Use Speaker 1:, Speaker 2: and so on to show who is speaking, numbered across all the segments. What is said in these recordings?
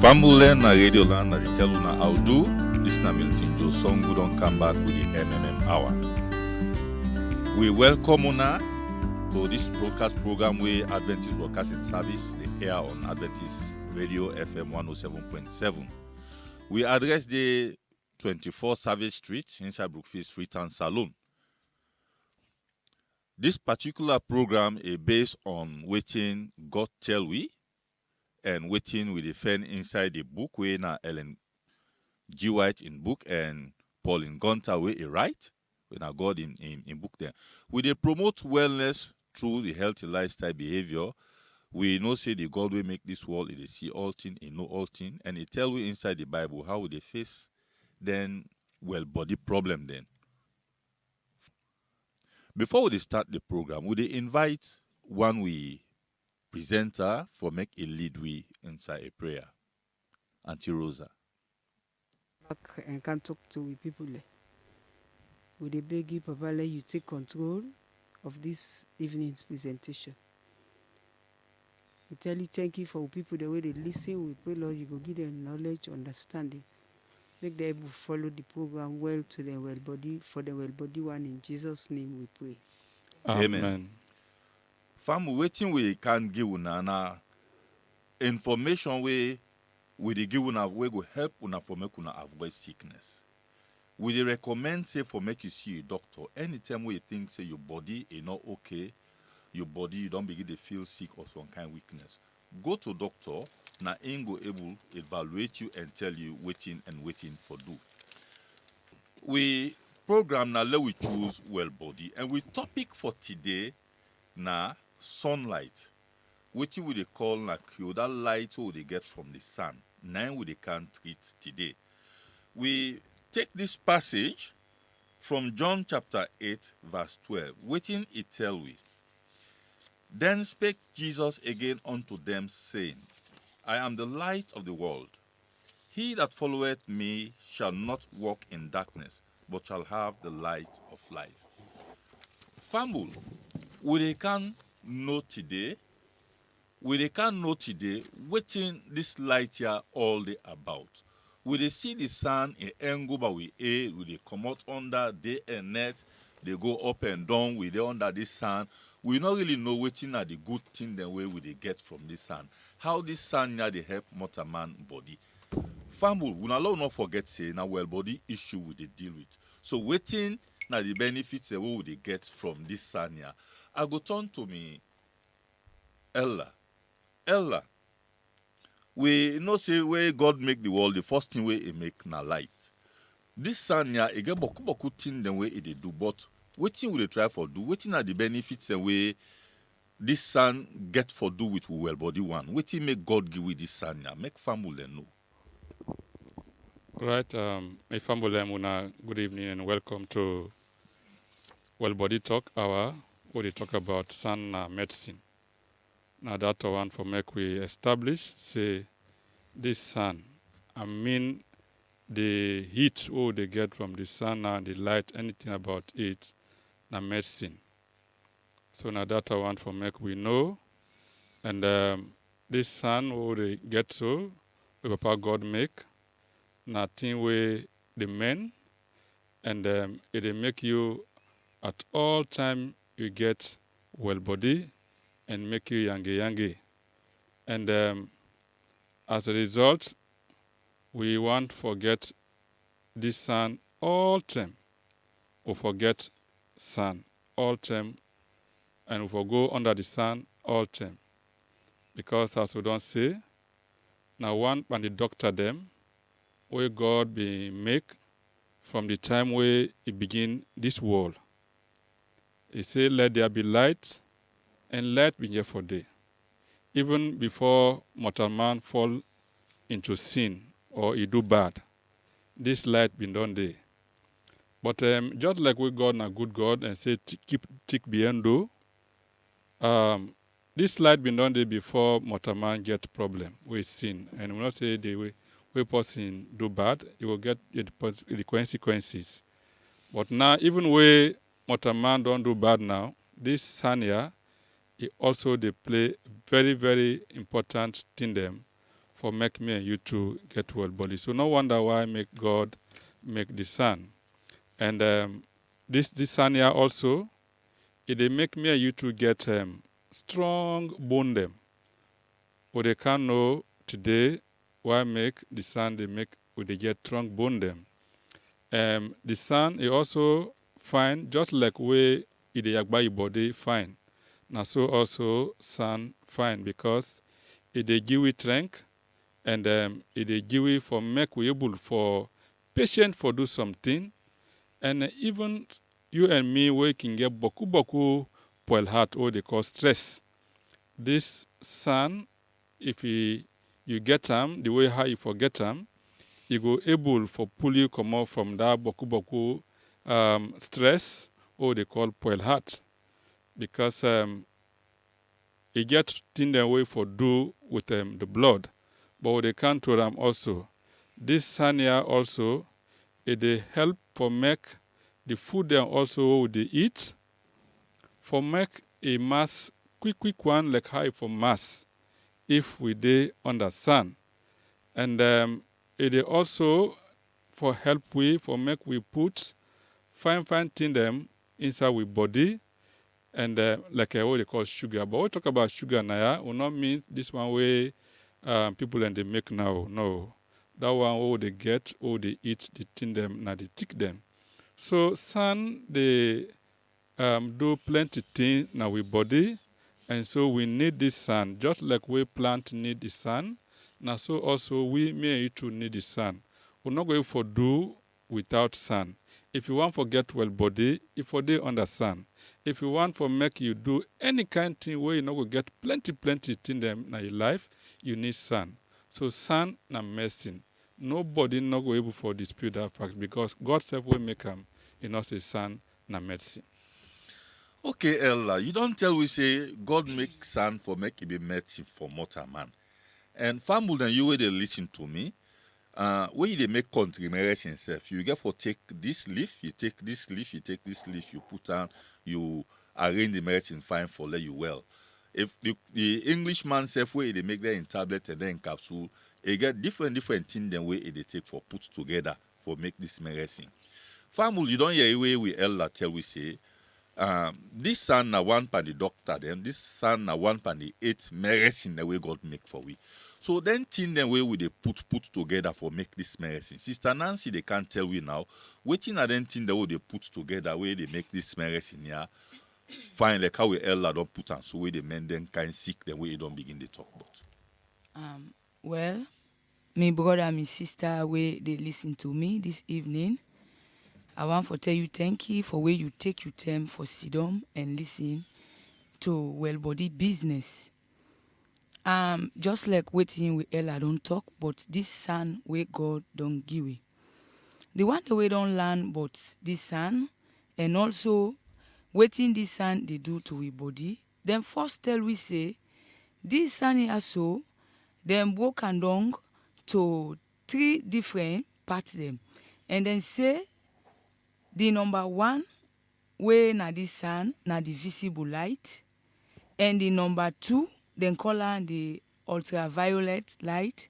Speaker 1: Famule na radio land na dey tell una how do. This na Milton Joe song we don come back with the MMM hour. We welcome una to this broadcast program where Adventist Broadcasting Service they air on Adventist Radio FM 107.7. We address the 24 Service Street inside Brookfield Street and Saloon. This particular program is based on waiting God tell we and waiting we defend inside the book where na Ellen G. White in book and Pauline Gunter where he write when I God in book there. We they promote wellness through the healthy lifestyle behavior. We know say the God will make this world, they see all thing, he know all thing, and he tell we inside the Bible how they face then body problem then. Before we start the program, we they invite one we presenter for make a lead we inside a prayer. Auntie Rosa.
Speaker 2: And can talk to people. Would they beg you, Papa, let you take control of this evening's presentation? We tell you thank you for people the way they listen. We pray, Lord, you go give them knowledge, understanding. Make them able to follow the program well to the WELBODI, for the WELBODI one. In Jesus' name we pray.
Speaker 1: Amen. Fam, waiting we can give una information we dey give una we go help una for make una avoid sickness. We dey recommend say for make you see a doctor anytime we think say your body is not okay, your body you don't begin to feel sick or some kind of weakness. Go to doctor, na him go able evaluate you and tell you waiting for do. We program now let we choose WELBODI and we topic for today na sunlight. Wetin we dey call na cure that light we dey get from the sun. Now we dey can treat today. We take this passage from John chapter 8 verse 12. Wetin it tell we? Then spake Jesus again unto them, saying, I am the light of the world. He that followeth me shall not walk in darkness, but shall have the light of life. Family, we can know today, waiting this light here all day about. We dey see the sun in angle but we dey come out under day and night, they go up and down, we dey under this sun. We not really know waiting at the good thing the way we dey get from this sun. How this sun here they help mortal man body. Family, we not forget say na WELBODI issue we dey deal with. So waiting na the benefits the way we dey get from this sun here. I go turn to me Ella, we know say where God make the world, the first thing where he make na light. This sun here, it get boku thing the way it dey do, but waiting we dey try for do, waiting are the benefits the way this sun get for do with WELBODI one. Waiting make God give with this sun here, make family know.
Speaker 3: Right, my family, Muna, good evening and welcome to WELBODI Talk Hour, where they talk about sun medicine. Now that one for make we establish, say, this sun, I mean the heat they get from the sun and the light, anything about it, na medicine. So now that one for make we know, and this sun they get so, the Papa God make, nothing way the men, and it make you at all time you get WELBODI and make you yangy. And as a result, we won't forget this sun all time. We forget sun all time, and we go under the sun all time. Because as we don't say, now one and the doctor them, where God be make from the time where he begin this world. He say, let there be light, and light be here for day. Even before mortal man fall into sin or he do bad, this light been done there. But just like we God a good God and say keep tick beyond do, this light been done there before mortal man get problem with sin. And we not say the way person do bad, he will get the consequences. But now, even where mortal man don't do bad now, this sun here, it also they play very, very important thing them for make me and you to get well body. So no wonder why make God make the sun. And this sun here also, it they make me and you to get strong bone them. What they can know today why make the sun they make would they get strong bone them. The sun is also fine, just like way it dey your body fine. Now so also sun fine because it dey give it strength and it dey give it for make we able for patient for do something and even you and me we can get boku poil heart or they call stress. This sun, if you get them the way how you forget them, you go able for pull you come out from that boku stress or they call poil heart because it get thing the way for do with the blood, but they can't to them also. This sun here also it they help for make the food them also they eat for make a mass quick one like high for mass if we dey under sun. And it dey also for help we for make we put fine thing them inside we body and like what they call sugar. But we talk about sugar now, will not mean this one way people and they make now. No. That one all they get, all they eat, they tin them, now they tick them. So sun they do plenty things now we body, and so we need this sun just like we plant need the sun. Now so also we may to need the sun. We're not going for do without sun. If you want for get well body, if for day under sun. If you want for make you do any kind thing where you not go get plenty thing them in your life, you need sun. So sun na medicine. Nobody not go able for dispute that fact because God self will make them. You know say sun na medicine.
Speaker 1: Okay, Ella, you don't tell we say God make sun for make it be medicine for mortal man. And family and you where they listen to me, when they make country Meresin self, you get for take this leaf, you take this leaf, you take this leaf, you put on, you arrange the medicine fine for let you well. If the Englishman self way they make that in tablet and then capsule, they get different things than way they take for put together for make this medicine. Family, you don't hear way we Ella tell we say. This son na one pan the doctor then this son na one pan the 8 medicine the way God make for we. So then thing the way we they put together for make this medicine. Sister Nancy they can't tell we now. Waiting at then thing the way they put together where they make this medicine here. Fine like how we Ella don't put on so way they men then kind sick the way you don't begin to talk about.
Speaker 4: Well, my brother and my sister way they listen to me this evening. I want to tell you thank you for where you take your time for sit down and listen to WELBODI business. Just like waiting with Ella don't talk, but this son where God don't give it. The one the way don't learn but this son and also waiting this son they do to we body. Then first tell we say this son here so then broken down to 3 different parts them. And then say the number 1 way na the sun na the visible light, and the number 2 then call on the ultraviolet light,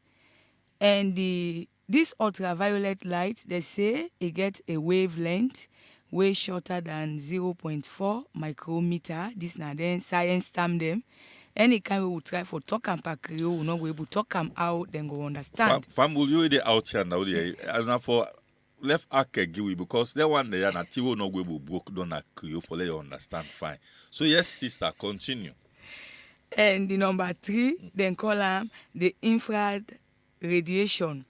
Speaker 4: and this ultraviolet light they say it get a wavelength way shorter than 0.4 micrometer. This na then science term them. Any kind we will try for talk and pack we will not be able to talk them out then go understand.
Speaker 1: Family you the out here now and for left ake give you because that one there na tiwo no go broke down na create for let you understand fine. So yes, sister, continue.
Speaker 4: And the number 3 then call them the infrared radiation.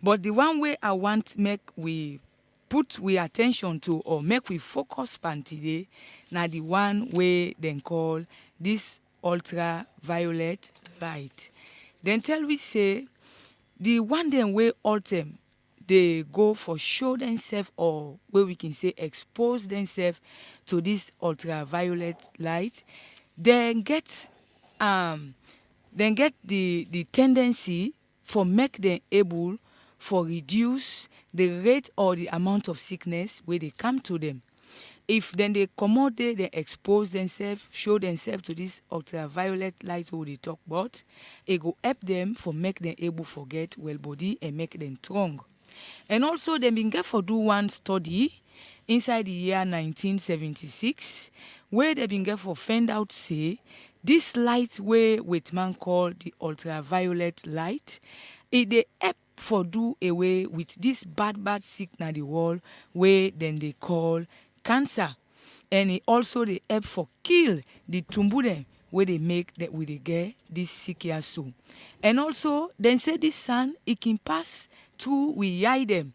Speaker 4: But the one way I want make we put we attention to or make we focus on today na the one way then call this ultraviolet light. Then tell we say the one then way ultim they go for show themselves or where we can say expose themselves to this ultraviolet light, then get the tendency for make them able for reduce the rate or the amount of sickness where they come to them. if then they comot there, they expose themselves, show themselves to this ultraviolet light wey we dey talk about, e go help them for make them able forget well body and make them strong. And also dem bin get for do one study inside the year 1976 where dem bin get for find out say this light wey Whitman call the ultraviolet light, e dey help for do away with this bad sick na the world wey dem dey call cancer, and e also dey help for kill the tumbu dem wey dey make that we dey get this sick here so. And also dem say this sun e can pass through we eye dem,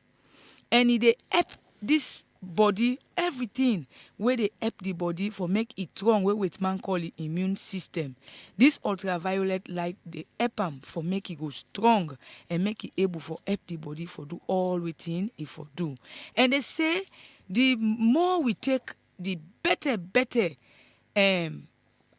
Speaker 4: and e dey help this body, everything wey dey help the body for make it strong wey Whitman call the immune system. This ultraviolet light dey help am for make e go strong and make e able for help the body for do all wetin e for do. And they say the more we take, the better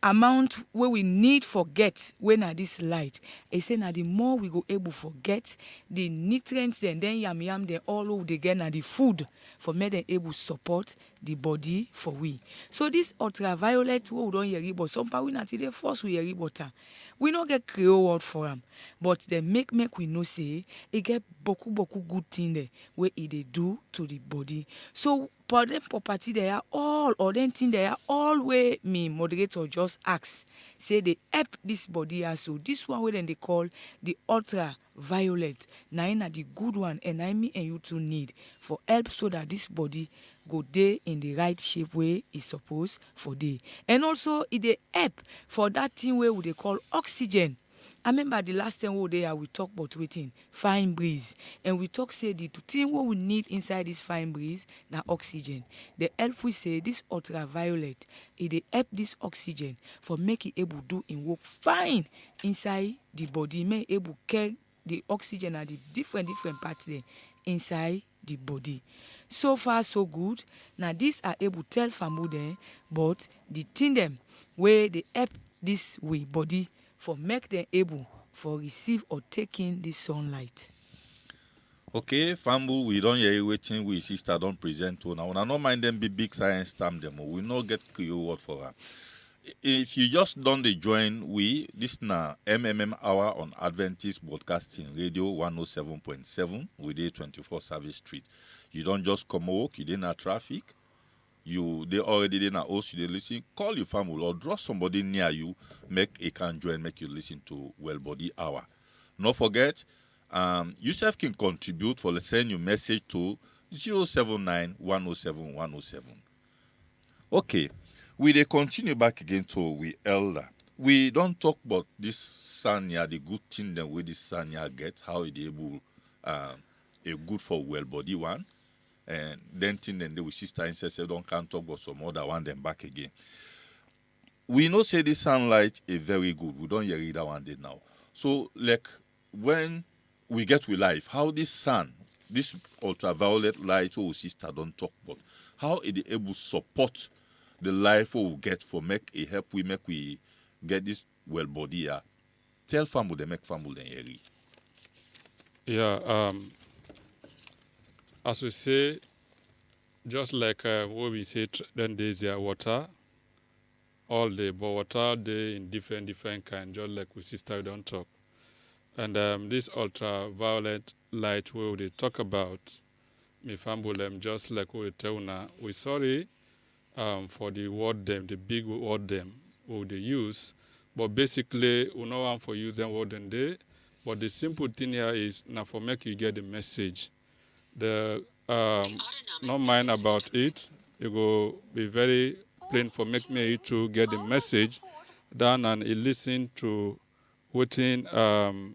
Speaker 4: amount wey we need for get wey na this light. E say na the more we go able for get the nutrients dem, then yam dem all wey we dey get na the food for make dem able support the body for we. So this ultraviolet wey we don hear about, some part we na till dey first we hear about am. We no get Creole word for am, but dem make we know say e get boku good thing there wey e dey do to the body. So for them property they are all, or them thing they are all wey me moderator just ask say they help this body also. This one wey dem dey call the ultraviolet na im na the good one, and na me and you too need for help so that this body go dey in the right shape wey e suppose for dey. And also e dey help for that thing wey we dey call oxygen. I remember the last time we were there, we talk about wetin fine breeze, and we talk say the thing what we need inside this fine breeze na oxygen. The help we say this ultraviolet, it dey help this oxygen for make it able do in work fine inside the body, make able carry the oxygen and the different parts there inside the body. So far so good. Now these are able tell family them, but the thing them where they help this way body for make them able for receive or take in this sunlight.
Speaker 1: Okay, family, we don't hear waiting. We sister don't present to now. I don't mind them be big science term them. We not get Creole word for her. If you just don't join, this na MMM hour on Adventist Broadcasting Radio 107.7 with a 24 Service Street. You don't just come work, you didn't have traffic. They already didn't host you, they listen. Call your family or draw somebody near you, make a can join, make you listen to WELBODI hour. Not forget, you self can contribute for send your message to 079 107 107. Okay, we they continue back again to we elder. We don't talk about this sanya, the good thing that with this sanya get, how it able a good for WELBODI one. And then thing then the sister and say don't can't talk about some other one then back again. We know say this sunlight is very good. We don't hear that one day now. So like when we get with life, how this sun, this ultraviolet light our sister don't talk about, how it able to support the life we get for make a help we make we get this WELBODI here. Tell family they make family then hear it.
Speaker 3: Yeah, as we say, just like what we say, then there's water, all day, but water they in different kind, just like we sister don't talk. And this ultraviolet light where they talk about, me family them just like we tell now, we sorry for the word them, the big word them, who they use, but basically we know one for use them word and day. But the simple thing here is now for make you get the message. The not mind about it. It will be very plain for make me to get the message down and listen to within the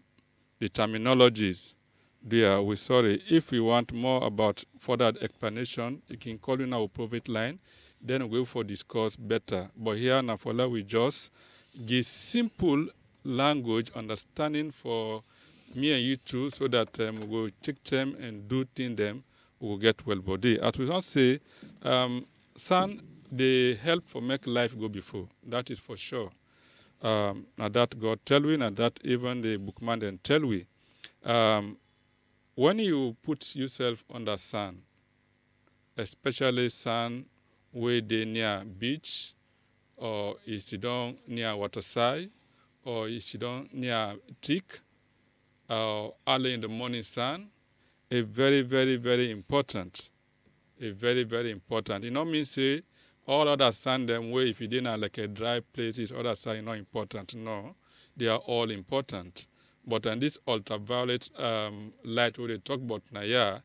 Speaker 3: terminologies. There, we sorry. If you want more about further explanation, you can call in our private line. Then we'll for discuss better. But here now for that we just give simple language understanding for me and you too, so that we will take them and do things them. We will get WELBODI. As we don't say, sun they help for make life go before. That is for sure. Now that God tell we, and that even the bookman then tell we. When you put yourself under sun, especially sun where they near beach, or you sit down near waterside, or you sit down near thick, early in the morning sun, is very, very, very important. It's very, very important. It not mean say all other sun them way if you didn't like a dry places, other sun not important. No, they are all important. But on this ultraviolet light what they talk about now, yeah,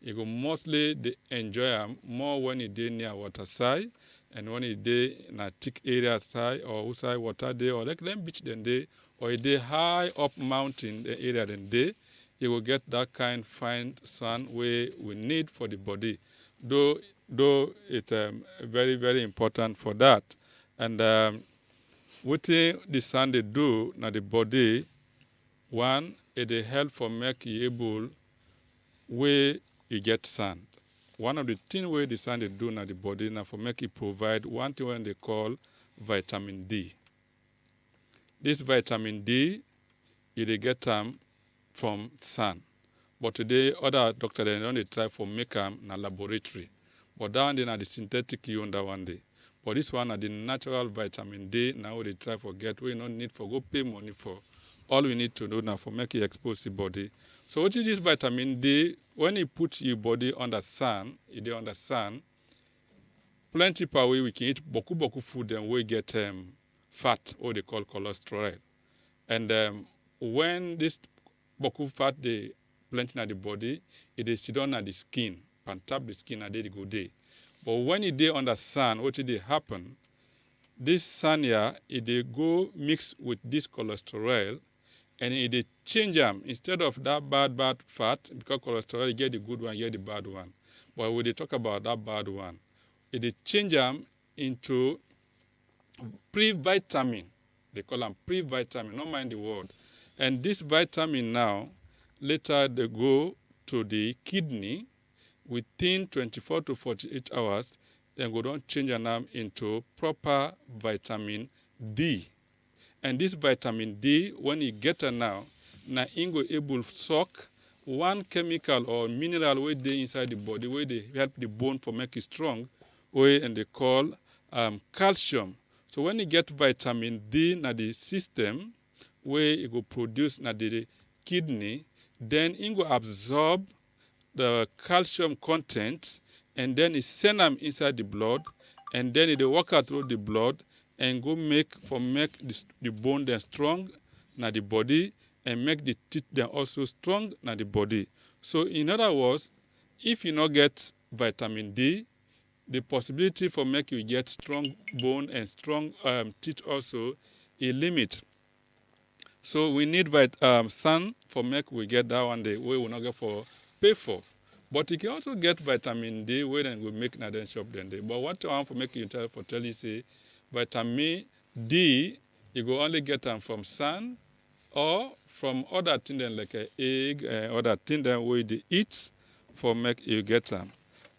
Speaker 3: you go mostly they enjoy them more when it dey near water side and when it dey in a thick area side or outside water day or like them beach then day or it dey high up mountain the area then day, you will get that kind fine sun where we need for the body. Though it's very, very important for that. And what the sun they do now the body, one, it help for make you able where you get sun. One of the things where the sun they do now the body now for make it provide one thing when they call vitamin D. This vitamin D, you get them from sun. But today, other doctors they only try for make them in a laboratory. But that one they are the synthetic you on that one day. But this one are the natural vitamin D. Now they try for get. We don't need for go pay money for. All we need to do now for make it expose the body. So what is this vitamin D? When you put your body under sun, it under sun. Plenty per way we can eat boku food and we get fat, or they call cholesterol. And when this boku fat they plenty in the body, it is sit down at the skin, and tap the skin and they go day. But when it dey under sun, what did happen? This sun here, it dey go mix with this cholesterol, and it dey change them instead of that bad fat, because cholesterol you get the good one, you get the bad one. But when they talk about that bad one, it dey change them into pre-vitamin. They call them pre-vitamin, not mind the word. And this vitamin now, later they go to the kidney within 24 to 48 hours, then go down change them into proper vitamin D. And this vitamin D, when you get it now it go able suck one chemical or mineral where they inside the body, where they help the bone for make it strong, where and they call calcium. So when you get vitamin D in the system, where it go produce in the kidney, then it go absorb the calcium content, and then it send them inside the blood, and then it walk out through the blood and go make the bone then strong in the body, and make the teeth then also strong in the body. So in other words, if you not get vitamin D, the possibility for make you get strong bone and strong teeth also a limit. So we need sun for make we get that one day we will not get for pay for. But you can also get vitamin D where then we make another shop then day. But what I want for make you tell you say vitamin D you go only get them from sun or from other things like egg and other things that we they eat for make you get them.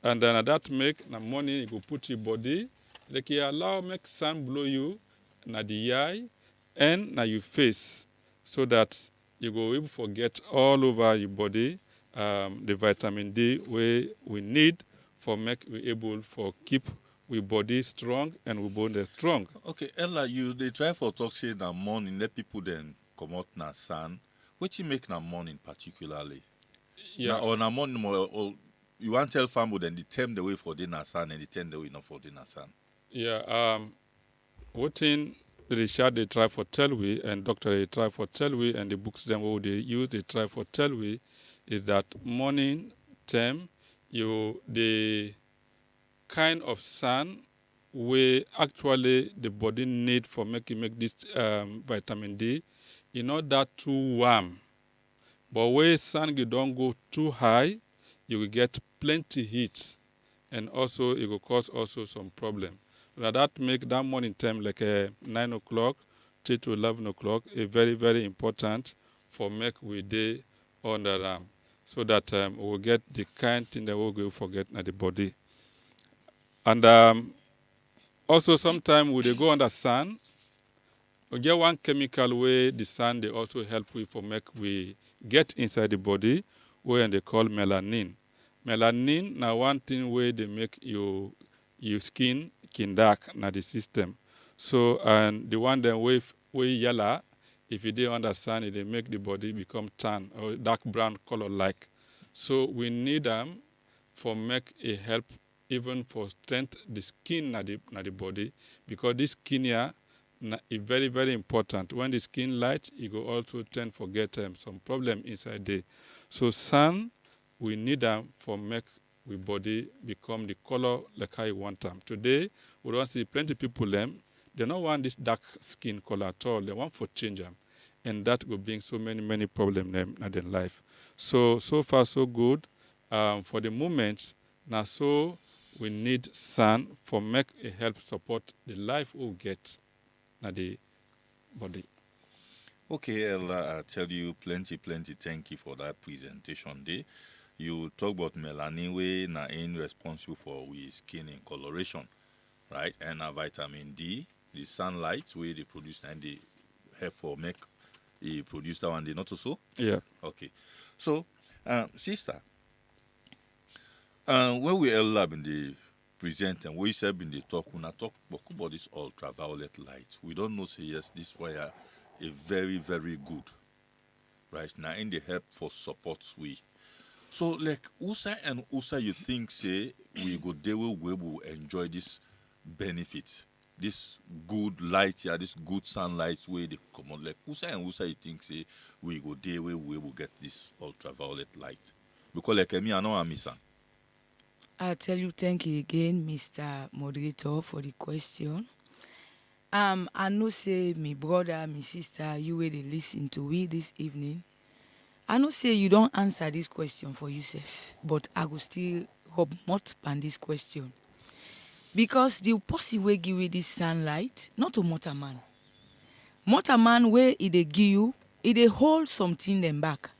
Speaker 3: And then that make in the morning you go put your body, like you allow make sun blow you na the eye and na your face, so that you go able to get all over your body the vitamin D we need for make we able for keep we body strong and we bone strong.
Speaker 1: Okay, Ella, they try for talk say na morning, let people then come out na sun. What you make na morning particularly?
Speaker 3: Yeah.
Speaker 1: Or na morning or you want tell family then the time the way for dinner sun and the time the way not for dinner sun.
Speaker 3: Yeah. What thing Richard they try for tell we and doctor they try for tell we and the books them what they use they try for tell we is that morning time the kind of sun where actually the body need for make this vitamin D, not that too warm. But where sun you don't go too high, you will get plenty heat, and also it will cause also some problem. Now that make that morning time like 9 o'clock to 11 o'clock a very, very important for make we day on the so that we will get the kind thing that we will forget at the body. And also sometimes we they go under sun, we get one chemical where the sun they also help we for make we get inside the body, where they call melanin. Melanin now one thing where they make you your skin can dark na the system. So and the one that we yellow, if you dey under sun, it dey make the body become tan or dark brown color like. So we need them for make a help even for strength the skin na the body, because this skin here is very very important. When the skin light, it go also tend for get some problem inside there. So sun, we need them for make we body become the color like how you want them. Today we don't see plenty people them, they don't want this dark skin color at all. They want for change them, and that will bring so many problems in their life. So far so good. For the moment now, so we need sun for make a help support the life we get na the body.
Speaker 1: Okay, Ella, I tell you plenty. Thank you for that presentation day. You talk about melanin, way na in responsible for we skin and coloration, right? And vitamin D, the sunlight, where they produce and they help for make they produce that one. They not so.
Speaker 3: Yeah.
Speaker 1: Okay, so sister, when we Ella in the present and we said in the talk, when I talk about this ultraviolet light, we don't know say yes, this wire is very good, right? Now in the help for support we. So like USA you think say we go there we will enjoy this benefit, this good light here, this good sunlight where they come on. Like USA you think say we go there we will get this ultraviolet light. Because like me I know I'm missing.
Speaker 4: I'll tell you thank you again, Mr. Moderator, for the question. I know say me brother, me sister, you will listen to me this evening. I know say you don't answer this question for yourself, but I will still hope not on this question. Because the person will give you this sunlight, not to mortar man. Mortar man where it dey give you, it dey hold something them back.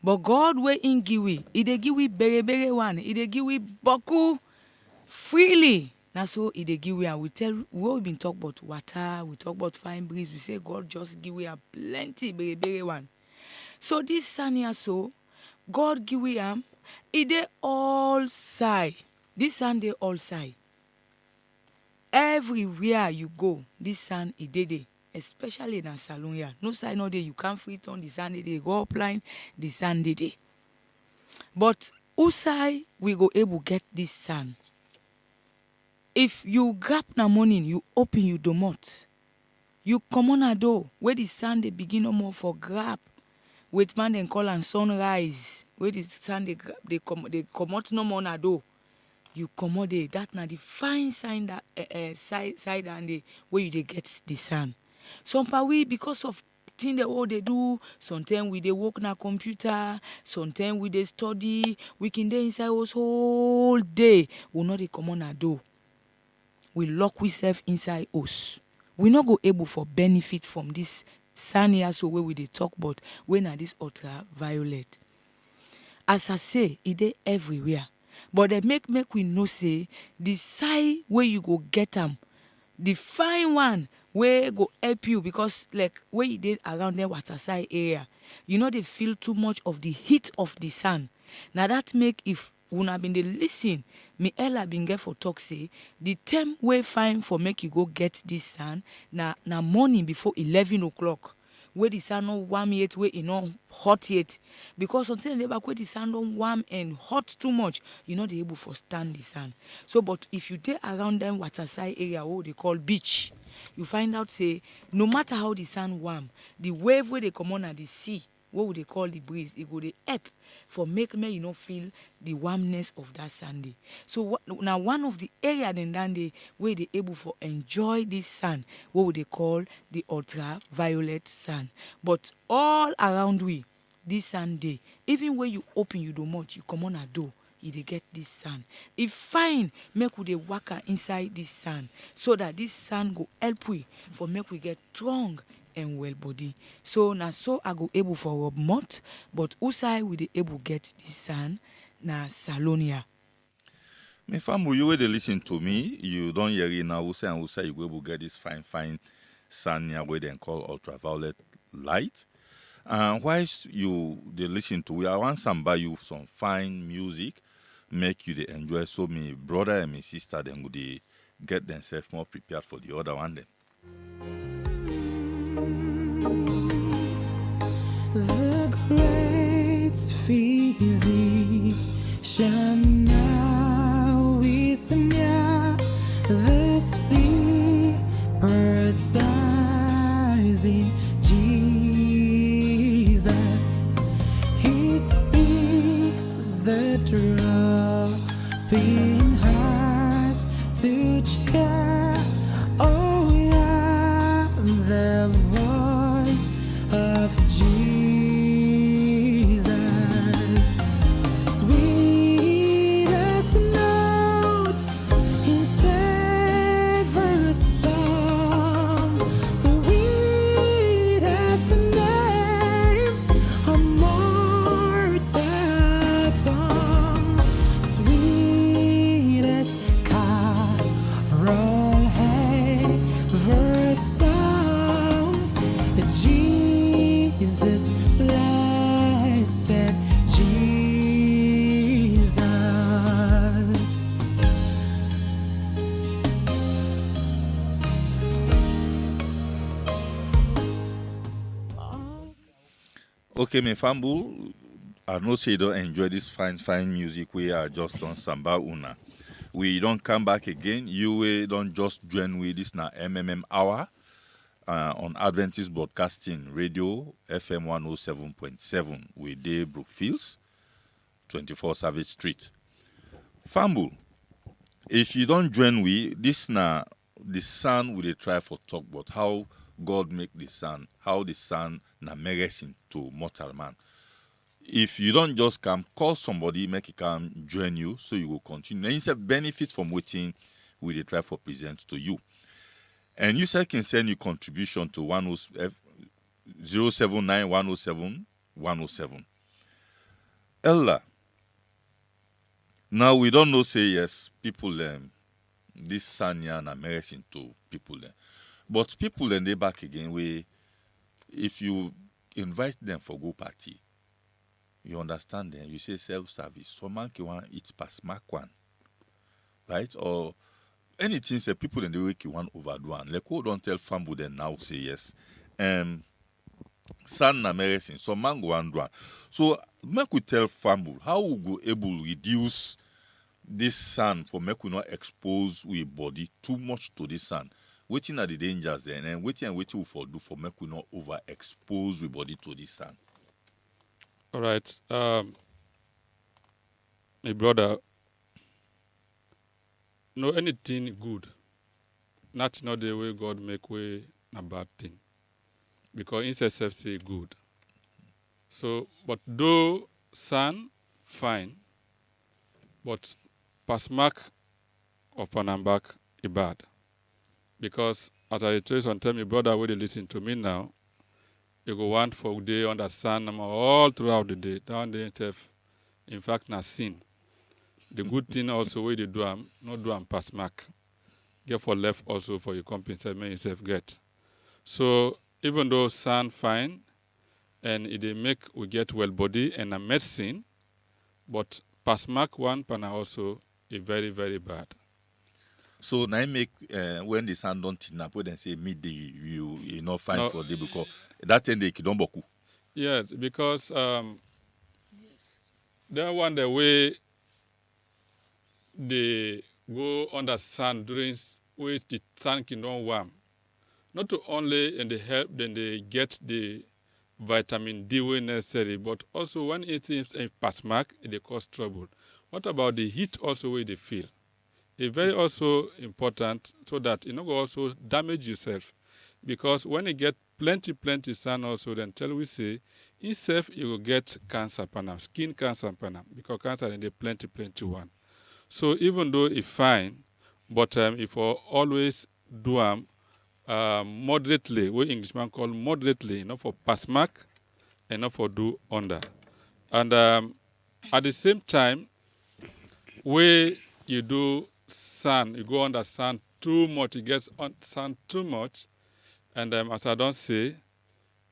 Speaker 4: But God where in give we, it dey give we bere one, it dey give we boku freely. Now so it dey give we, and we tell we been talk about water, we talk about fine breeze, we say God just give we a plenty bere one. So this sun here, so God give we it dey all side. This sun dey all side. Everywhere you go, this sun it dey. Especially in a salon here. No side no day you can't free turn the sun dey go up line, the sun dey. But who side we go able get this sun? If you grab na morning, you open you domot. You come on a door where the sun they begin no more for grab. Wait man then call and sunrise. Where the sun they come out no more na door. You come out there. That na the fine sign that side and the where you they get the sun. Some we because of thing they do, sometimes we they work na computer, sometimes we they study, we can dey inside us whole day. We not they come on a door. We lock ourselves inside us. We not go able for benefit from this sun here so where we they talk about when are this ultraviolet. As I say, it dey everywhere. But they make we know say the side where you go get them, the fine one where go help you, because like where you did around the water side area, you know they feel too much of the heat of the sun. Now that make if una been dey listen, me Ella been get for talk say the time way fine for make you go get this sun na morning before 11 o'clock. Where the sun no warm yet, where it no hot yet. Because until they back where the sun don't warm and hot too much, you're not able to stand the sun. So, but if you take around them waterside area, what they call beach, you find out say no matter how the sun warm, the wave where they come on at the sea, what would they call the breeze, it go the up for make me you know feel the warmness of that Sunday. So now one of the area then day where they able for enjoy this sun, what would they call the ultraviolet sun. But all around we this Sunday, even when you open you do much, you come on a door, you dey get this sun. If fine, make we dey waka inside this sun, so that this sun go help we for make we get strong and well body. So now so I go able for rub mouth, but usai we dey able get this sun na Salonia.
Speaker 1: Me family, you way they listen to me, you don't hear it now. Who say you go able get this fine sun here where they call ultraviolet light. Whilst you they listen to, I want some buy you some fine music. make you dey enjoy. So me brother and me sister them would get themselves more prepared for the other one then.
Speaker 5: The great physician now is near, the sea birds eyes in Jesus. He speaks the dropping heart to cheer. Oh yeah, the voice of Jesus, sweetest notes in Savior's song, sweetest name on mortal tongue, sweetest carol ever sung, Jesus, blessed Jesus.
Speaker 1: Okay, me fambu, I know say you don't enjoy this fine music we are just on Samba Una. We don't come back again. You don't just join with this na MMM hour on Adventist Broadcasting Radio FM 107.7 with Day Brookfields, 24 Savage Street. Fambu, if you don't join we, this na the sun will try for talk about how God make the sun, how the sun na Meresin to mortal man. If you don't just come, call somebody, make it come join you, so you will continue. And it's a benefit from waiting we try for present to you. And you can send your contribution to 079 107 107. Ella, now we don't know say yes, people this Sanya and Meresin to people but people they back again we if you invite them for go party, you understand them, you say self-service. Someone can want eat past mark one, right? Or anything say people in the week you want overdo one. Like who don't tell family then now say yes. San na Meresin, some man go and do one. So make we tell family how we go able to reduce this sun for make we not expose we body too much to this sun. Waiting are the dangers then, and waiting for do for make we not overexpose we body to this sun.
Speaker 3: All right. My brother, no anything good. Not the way God make way a bad thing. Because itself say good. So, but though sun, fine. But pass mark of Panambak is bad. Because as I trace and tell my brother where they listen to me now, you go want for day on the sun all throughout the day. Down there itself, in fact, na sin. The good thing also where they do not do pass mark. Get for left also for your compensate may yourself get. So even though sun fine and it they make we get WELBODI and a medicine, but pass mark one pana also is very, very bad.
Speaker 1: So now make when the sun don't tin up, when they say midday you not fine
Speaker 3: No.
Speaker 1: for day because that time they don't boku.
Speaker 3: Yes, because they want the way they go under sun during which the sun cannot warm. Not to only and they help, then they get the vitamin D when necessary, but also when it is a pass mark, they cause trouble. What about the heat also where they feel? It's very also important so that you not go also damage yourself. Because when you get plenty sun also, then tell we say, itself you will get cancer panam, skin cancer panam, because cancer is the plenty one. So even though it's fine, but if you always do moderately, what Englishman call moderately, not for pass mark and not for do under. And at the same time, where you do sun, you go under sun too much, it gets on sun too much, and as I don't say,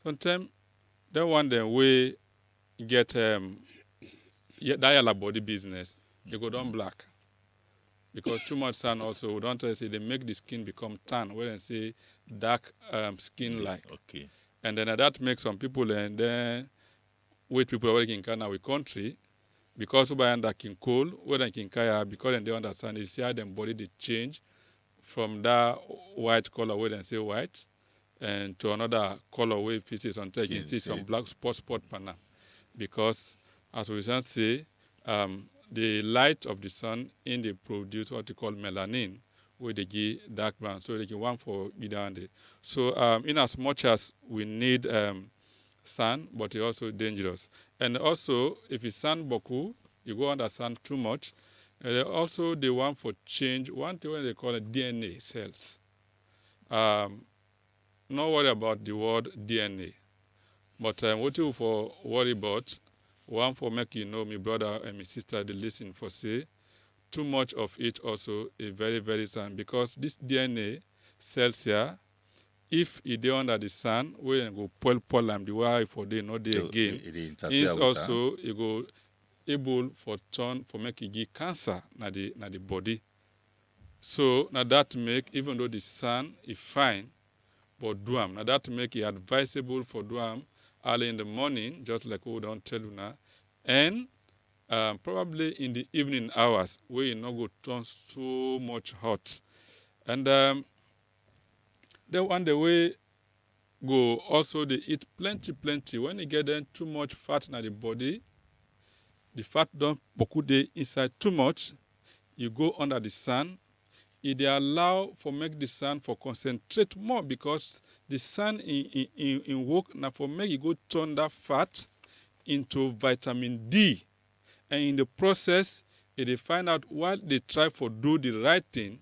Speaker 3: sometimes they want the way get that body business. it go down black. Because too much sun also, we don't say they make the skin become tan, where they say dark skin like.
Speaker 1: Okay.
Speaker 3: And then that makes some people and then with people working in Ghana with country, because we under king cold, whether king kaya, because they understand you see how them body they change from that white color where they say white and to another color where if it is on take, you see some black spot panel. Because as we say, the light of the sun in the produce what you call melanin, where they give dark brown, so they give one for either and so in as much as we need sun, but it's also dangerous. And also, if it's sun boku, you go under sun too much. Also, they want for change one thing when they call it DNA cells. Not worry about the word DNA, but what you for worry about, one for make you know, my brother and my sister, they listen for say, too much of it also is very, very sad because this DNA cells here, if it is under the sun, we go pull them the way for they not there again. It's also it go able for turn for make it give cancer na the body. So now that make even though the sun is fine, but do now that make it advisable for do early in the morning, just like we don't tell you now, and probably in the evening hours where you not go turn so much hot. And then one the way go also they eat plenty. When you get then too much fat in the body, the fat don't beaucoup day inside too much, you go under the sun, it they allow for make the sun for concentrate more because the sun in work now for make you go turn that fat into vitamin D. And in the process, they find out what they try for do the right thing,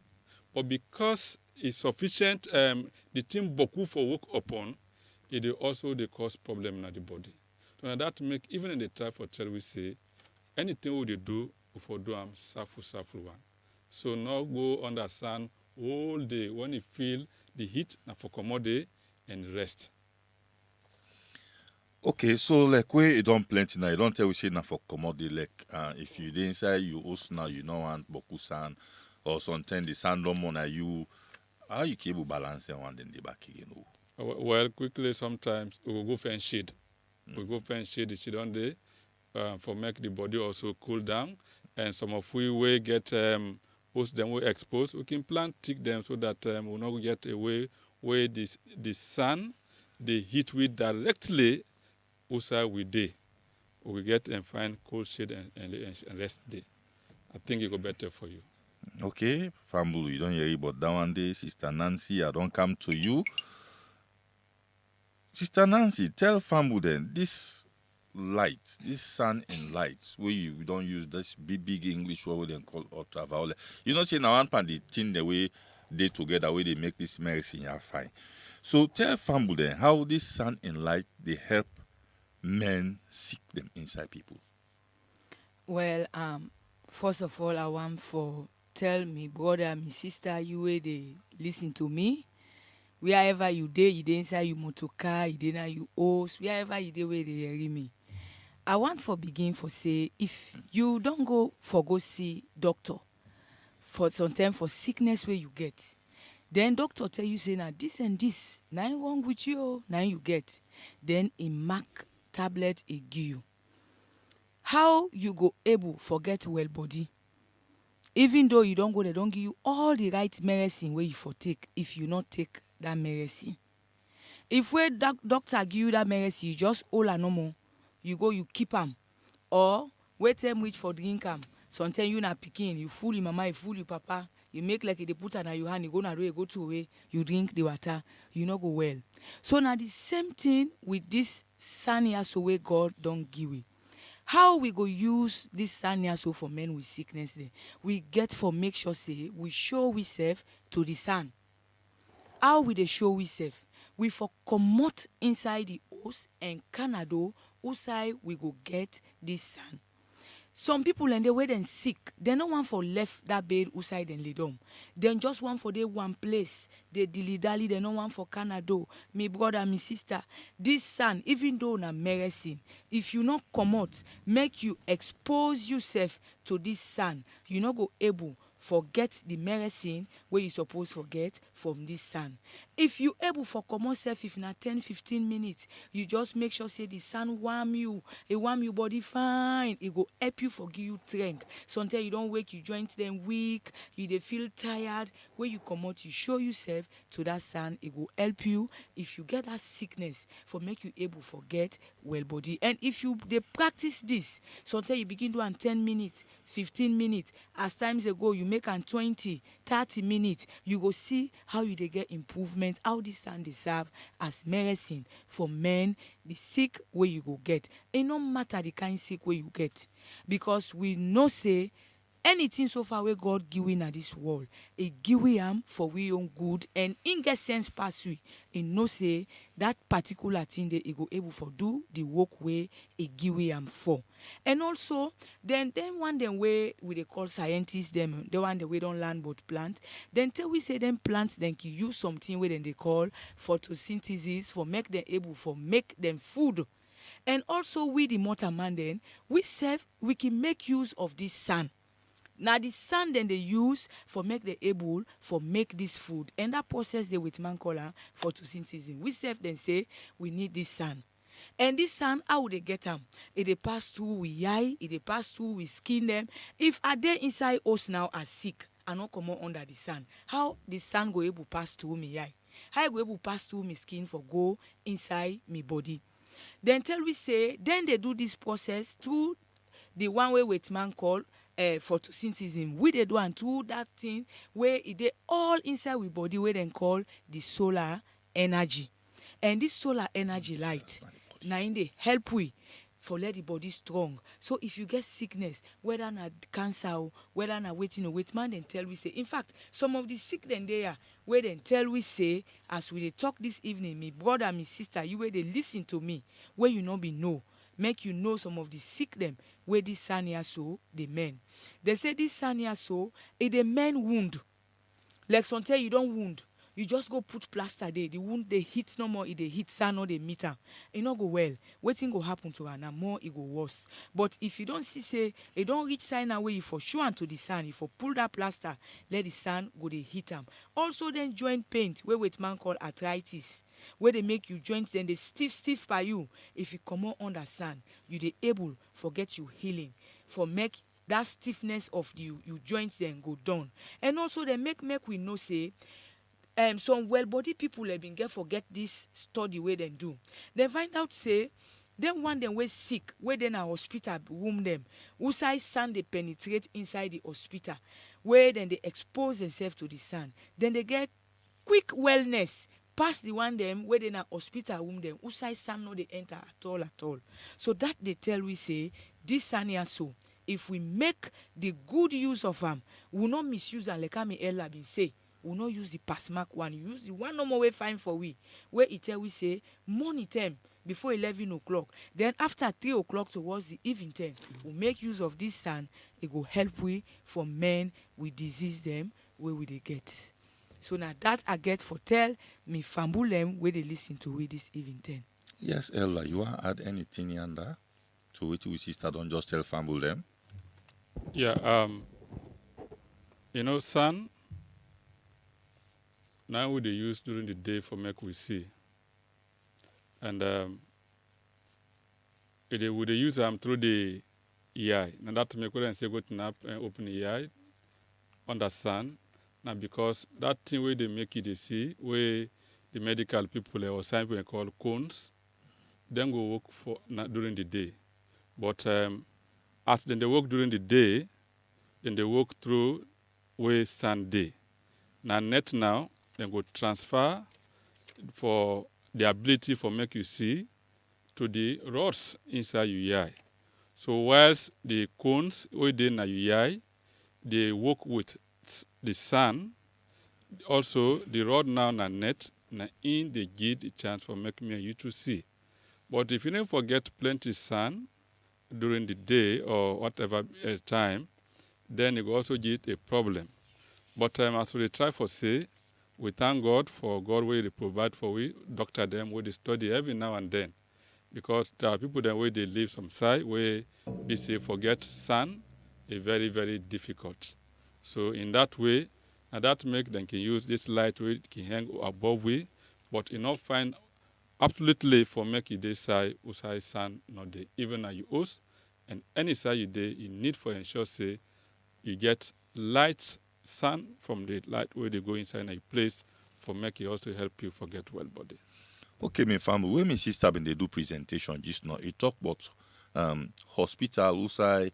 Speaker 3: but because it's sufficient, the thing boku for work upon, it also they cause problem in the body. So now that make even in the try for tell we say anything we do for do safu one. So now go under sun all day when you feel the heat now for commode and rest.
Speaker 1: Okay, so like where you don't plenty now, you don't tell we say now for commodity like if you dey inside you host now you don't want boku sand or sometimes the sand don't want you how you keep balance one then the back again.
Speaker 3: Well, quickly sometimes we will go find shade. We go find shade the shade on day for make the body also cool down. And some of we will get most them will expose. We can plant thick them so that we not get away where the sun the heat with directly outside we day. We get and find cool shade and rest day. I think it go better for you.
Speaker 1: Okay, Fambulu, you don't hear about that one day. Sister Nancy, I don't come to you. Sister Nancy, tell Fambu then, this light, this sun and light, where you don't use this big English word they call ultraviolet. You know, say now one part the thing the way they together, where they make this Meresin are fine. So tell Fambu then how this sun and light they help men seek them inside people.
Speaker 4: Well, first of all, I want for tell me brother, me sister, you way they listen to me. Wherever you dey inside you motorcar, you dey now you host, wherever you dey where they hear me. I want for begin for say if you don't go see doctor for some time for sickness where you get, then doctor tell you say now this and this, nothing wrong with you, now you get, then a mark tablet a give you. How you go able forget WELBODI? Even though you don't go, they don't give you all the right Meresin where you for take if you not take that Meresin. If where doctor give you that Meresin, you just hold a normal, you go you keep them, or wait them which for drink them. Sometimes you not picking, you fool your mama, you fool your papa, you make like they put on your hand, you go na you go to away, you drink the water, you not go well. So now the same thing with this sanya so way God don't give it. How we go use this sanya so for men with sickness there? We get for make sure say we show we serve to the sun. How we dey show we serve? We for comot inside the house and Canada outside we go get this sun. some people and the way them sick, they no want for left that bed outside and lay down. Then just want for they one place. They dilly-dally, they no want for Canada. Me brother, me sister, this sun, even though na Meresin, if you not come out, make you expose yourself to this sun, you not go able forget the Meresin where you suppose forget from this sun. If you able for common self, if na 10-15 minutes, you just make sure say the sun warm you, it warm your body fine, it go help you forgive you strength. Sometimes you don't wake, you joint them weak, you dey feel tired. When you come out, you show yourself to that sun, it go help you. If you get that sickness, for make you able forget well body. And if you they practice this, sometimes you begin doing 10 minutes, 15 minutes. As times ago, you make an 20, 30 minutes, you go see how you dey get improvement, how this sun dey serve as medicine for men, the sick where you go get. It no matter the kind sick where you get, because we know say anything so far where God give we na this world, He give we am for we own good, and in get sense pass we. He know say that particular thing that He go able for do the work where He give we am for. And also, then one them way we they call scientists them, the one that we don't learn about plant. Then tell we say them plants then can use something where then they call photosynthesis for make them able for make them food. And also we the mortal man then we can make use of this sun. Now the sun then they use for make the able for make this food, and that process they with man call photosynthesis. We then say we need this sun. And this sun, how would they get them? It they pass through with eye, it they pass through with skin them. If are they inside us now are sick and not come out under the sun, how the sun go able pass through me eye? How go able pass through me skin for go inside me body? Then tell we say, then they do this process through the one way with man call photosynthesis. We they do and through that thing where it they all inside we body where they call the solar energy. And this solar energy light now in the help we for let the body strong. So if you get sickness, whether na cancer or whether na waiting or wait, man then tell we say. In fact, some of the sick then they are where then tell we say, as we they talk this evening, me brother, me sister, you where they listen to me, where you not be know, make you know some of the sick them where this sania so the men. They say this sania so it a men wound. Like sometimes you don't wound. You just go put plaster there. The wound they hit no more, it they hit sun or they meter. It not go well. Waiting go happen to her now more it go worse. But if you don't see say it don't reach sign away, you for sure to the sun, if you pull that plaster, let the sun go they hit them. Also then joint pain where with man called arthritis, where they make you joints then they stiff by you. If you come out under sun, you they able forget you healing for make that stiffness of you joints then go down. And also they make we know say some well-body people have been get forget this study where they do. They find out say then one them way sick where then a hospital womb them who size sun they penetrate inside the hospital where then they expose themselves to the sun. Then they get quick wellness past the one them where then a hospital womb them who size sun no they enter at all. So that they tell we say this sun here so if we make the good use of them, we will not misuse and like me Ella been say. We will not use the pass mark one. You use the one no more way fine for we. Where it tell we say morning time before 11 o'clock. Then after 3 o'clock towards the evening time, we make use of this sun. It will help we for men with disease them where we they get. So now that I get for tell me fambulem where they listen to we this evening time.
Speaker 1: Yes, Ella, you want to add anything yonder to which we sister don't just tell fambulem?
Speaker 3: Yeah, sun. Now we they use during the day for make we see. And would they use them through the eye. Now that make we say go to nap and open the eye under sun. Now because that thing where they make it they see, where the medical people or science people call cones, then go work for during the day. But as then they work during the day, then they work through where sun day. Now then go transfer for the ability for make you see to the rods inside your eye. So whilst the cones where they na your eye, they work with the sun. Also the rod now na net na in they give the chance for make me and you to see. But if you don't forget plenty sun during the day or whatever time, then it will also give a problem. But as we try for say, we thank God for God where they provide for we, doctor them, where they study every now and then. Because there are people that way they live some side where they say forget sun is very, very difficult. So in that way, and that make them can use this light where it can hang above we, but not find absolutely for make it this side usai sun not the even at you host and any side you day you need for ensure say you get light sun from the light where they go inside a place for make it also help you forget well body.
Speaker 1: Okay, my family, when my sister been they do presentation just now, it talk about hospital outside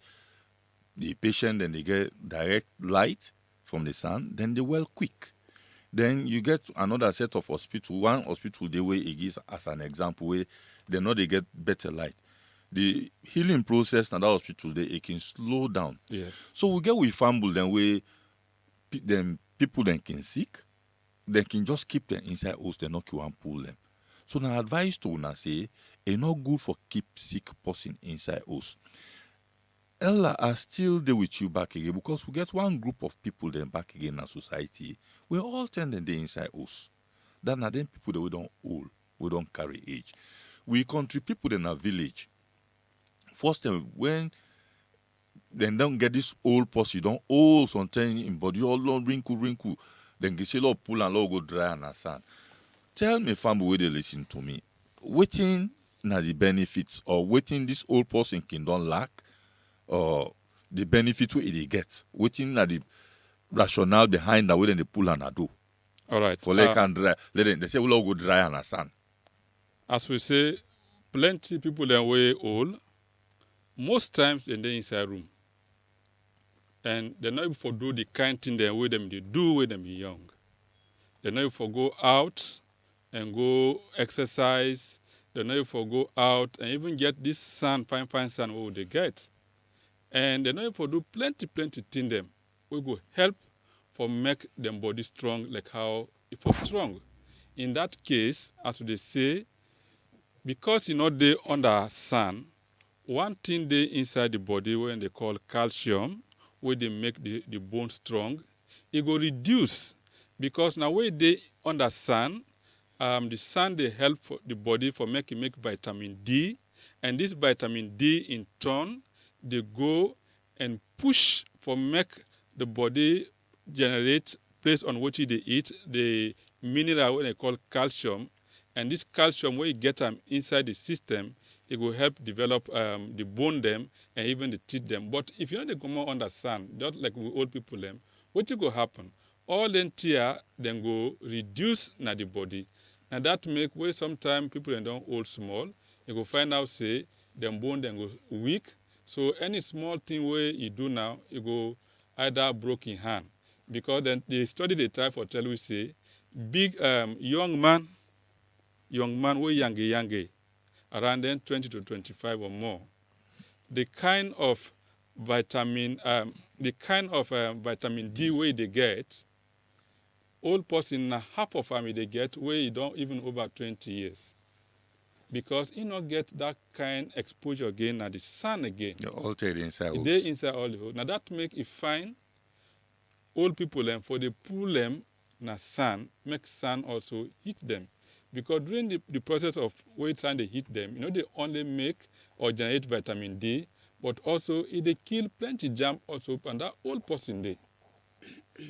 Speaker 1: the patient and they get direct light from the sun, then they well quick. Then you get another set of hospital. One hospital the way it gives as an example where they know they get better light. The healing process in that hospital it can slow down.
Speaker 3: Yes.
Speaker 1: So we get with family then where them people then can sick, they can just keep them inside house, they not can pull them. So now advice to una say it's not good for keep sick person inside house. Ella are still there with you back again because we get one group of people then back again in our society. We all tending there inside us. That are them people that we don't old, we don't carry age. We country people in our village. First time when they don't get this old person, don't old something in body, all long wrinkle. Then get a pull and go dry and sand. Tell me family where they listen to me. Waiting na the benefits or waiting this old person can don't lack or the benefit where they get. Waiting na the rationale behind that way then they pull and do.
Speaker 3: All right.
Speaker 1: For they can dry. They say we'll all go dry and sand.
Speaker 3: As we say, plenty people are way old. Most times they're inside room. And they're not able to do the kind thing they way them they do when them young. They're not able to go out and go exercise. They're not able to go out and even get this sun, fine sun, what would they get? And they're not able to do plenty thing them. We go help for make them body strong like how it was strong. In that case, as they say, because you know they under sun, one thing they inside the body when they call calcium, where they make the bone strong, it go reduce because now where they under sun, the sun they help for the body for make vitamin D, and this vitamin D in turn they go and push for make the body generate based on what they eat the mineral when they call calcium, and this calcium where you get them inside the system, it will help develop the bone them and even the teeth them. But if you know they come out under sun, just like we old people them, what will go happen? All them tear then go reduce na the body. And that make way sometimes people then don't old small. You go find out say them bone then go weak. So any small thing where you do now, you go either broken hand. Because then the study they try for tell we say big young man where young around then 20 to 25 or more, the kind of vitamin D where they get, old person half of family they get where you don't even over 20 years. Because you not get that kind exposure again at the sun again.
Speaker 1: They're altered inside.
Speaker 3: They inside all the whole. Now that make it fine old people them for the pull them na sun, make sun also hit them. Because during the process of wait sun they hit them, you know they only make or generate vitamin D, but also it they kill plenty germ also and that old person day.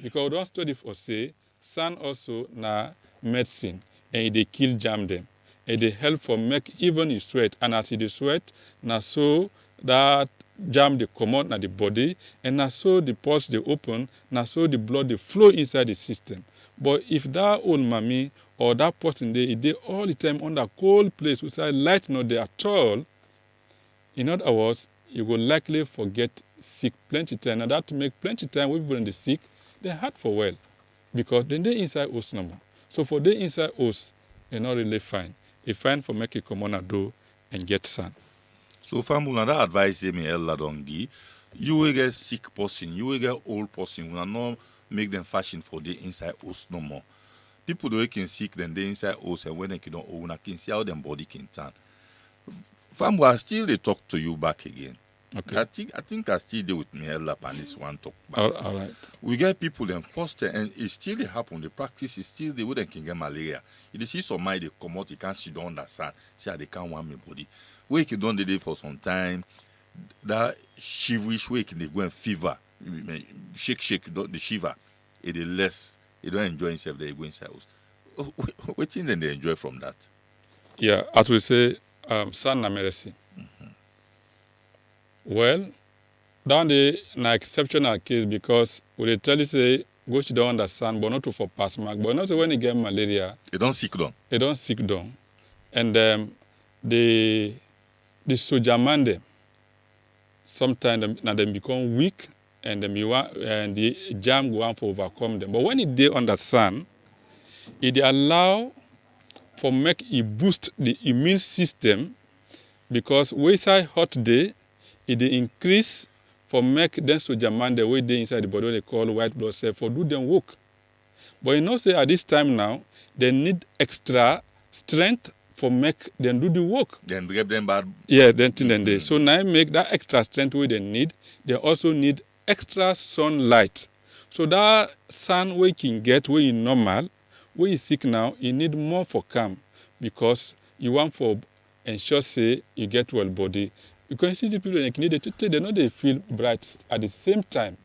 Speaker 3: Because one study for say sun also na medicine and they kill germ them. And they help for make even you sweat. And as you sweat, na so that germ they come out na the body, and na so the pores they open, na so the blood they flow inside the system. But if that old mommy or that person they all the time on that cold place without light not there at all, in other words, you will likely forget sick plenty time. And that make plenty time when people in the sick, they hard for well. Because then they inside us number. So for the inside us, they're not really fine. It's fine for make it come on a do and get sun.
Speaker 1: So family, that advice me Ella don't give. You will get sick person, you will get old person. We will not make them fashion for the inside us no more. People that can sick then they inside us and when they can don't own, can see how their body can turn. Fambo, I still they talk to you back again.
Speaker 3: Okay.
Speaker 1: I think I still deal with me up and this one talk back.
Speaker 3: All right.
Speaker 1: We get people then first and it still they happen. The practice is still they wouldn't can get malaria. If they see somebody they come out, you can't sit down understand. See how they can't want me body. Wake you don't do for some time. That shiverish wake they go and fever. Shake the shiver. It is less. You don't enjoy yourself, they go inside house. What thing then they enjoy from that?
Speaker 3: Yeah, as we say, San na Meresin. Well, down the na exceptional case because we dey tell you say go sit down understand, but not to for pass mark. But not say when you get malaria,
Speaker 1: They don't sick down.
Speaker 3: they don't sick down, and the soldier man them sometimes now them become weak, and the jam go on for overcome them. But when it dey understand, it dey allow for make it boost the immune system because when say hot day, it dey increase for make them soldier man the way they inside the body they call white blood cell for do them work. But you know say at this time now they need extra strength for make them do the work.
Speaker 1: Then give them bad.
Speaker 3: Yeah, then thing then they. So now make that extra strength where they need. They also need extra sunlight. So that sun we can get where you normal, where you sick now, you need more for calm because you want for ensure say you get well body. You can see the people in Canada, they know they feel bright at the same time,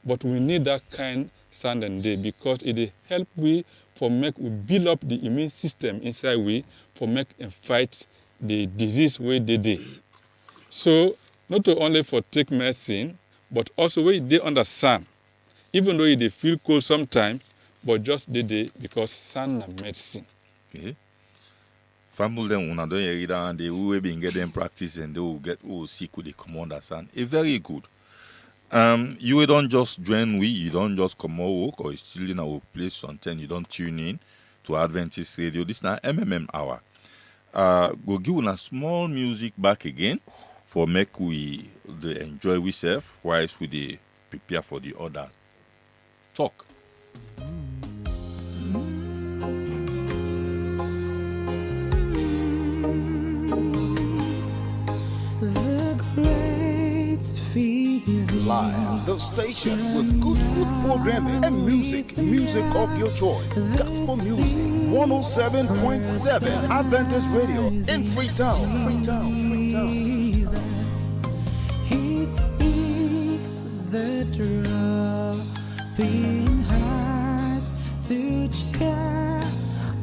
Speaker 3: but we need that kind sun and day because it dey help we for make we build up the immune system inside we for make and fight the disease where they dey. So not only for take medicine, but also where they under sun, even though they feel cold sometimes, but just dey because sun na medicine.
Speaker 1: Okay. Family them una don't hear that and they will be get them practice and they will get sick with the come understand. It's very good. You don't just join we, you don't just come out work or still in our place something, you don't tune in to Adventist Radio. This is now MMM hour. Go give una small music back again for make we the enjoy ourselves whilst we dey prepare for the other talk.
Speaker 5: The great fees
Speaker 6: Live, the station with good programming and music of your choice. Gospel music, 107.7 Adventist Radio in Freetown.
Speaker 5: Jesus, He speaks the dropping heart to cheer.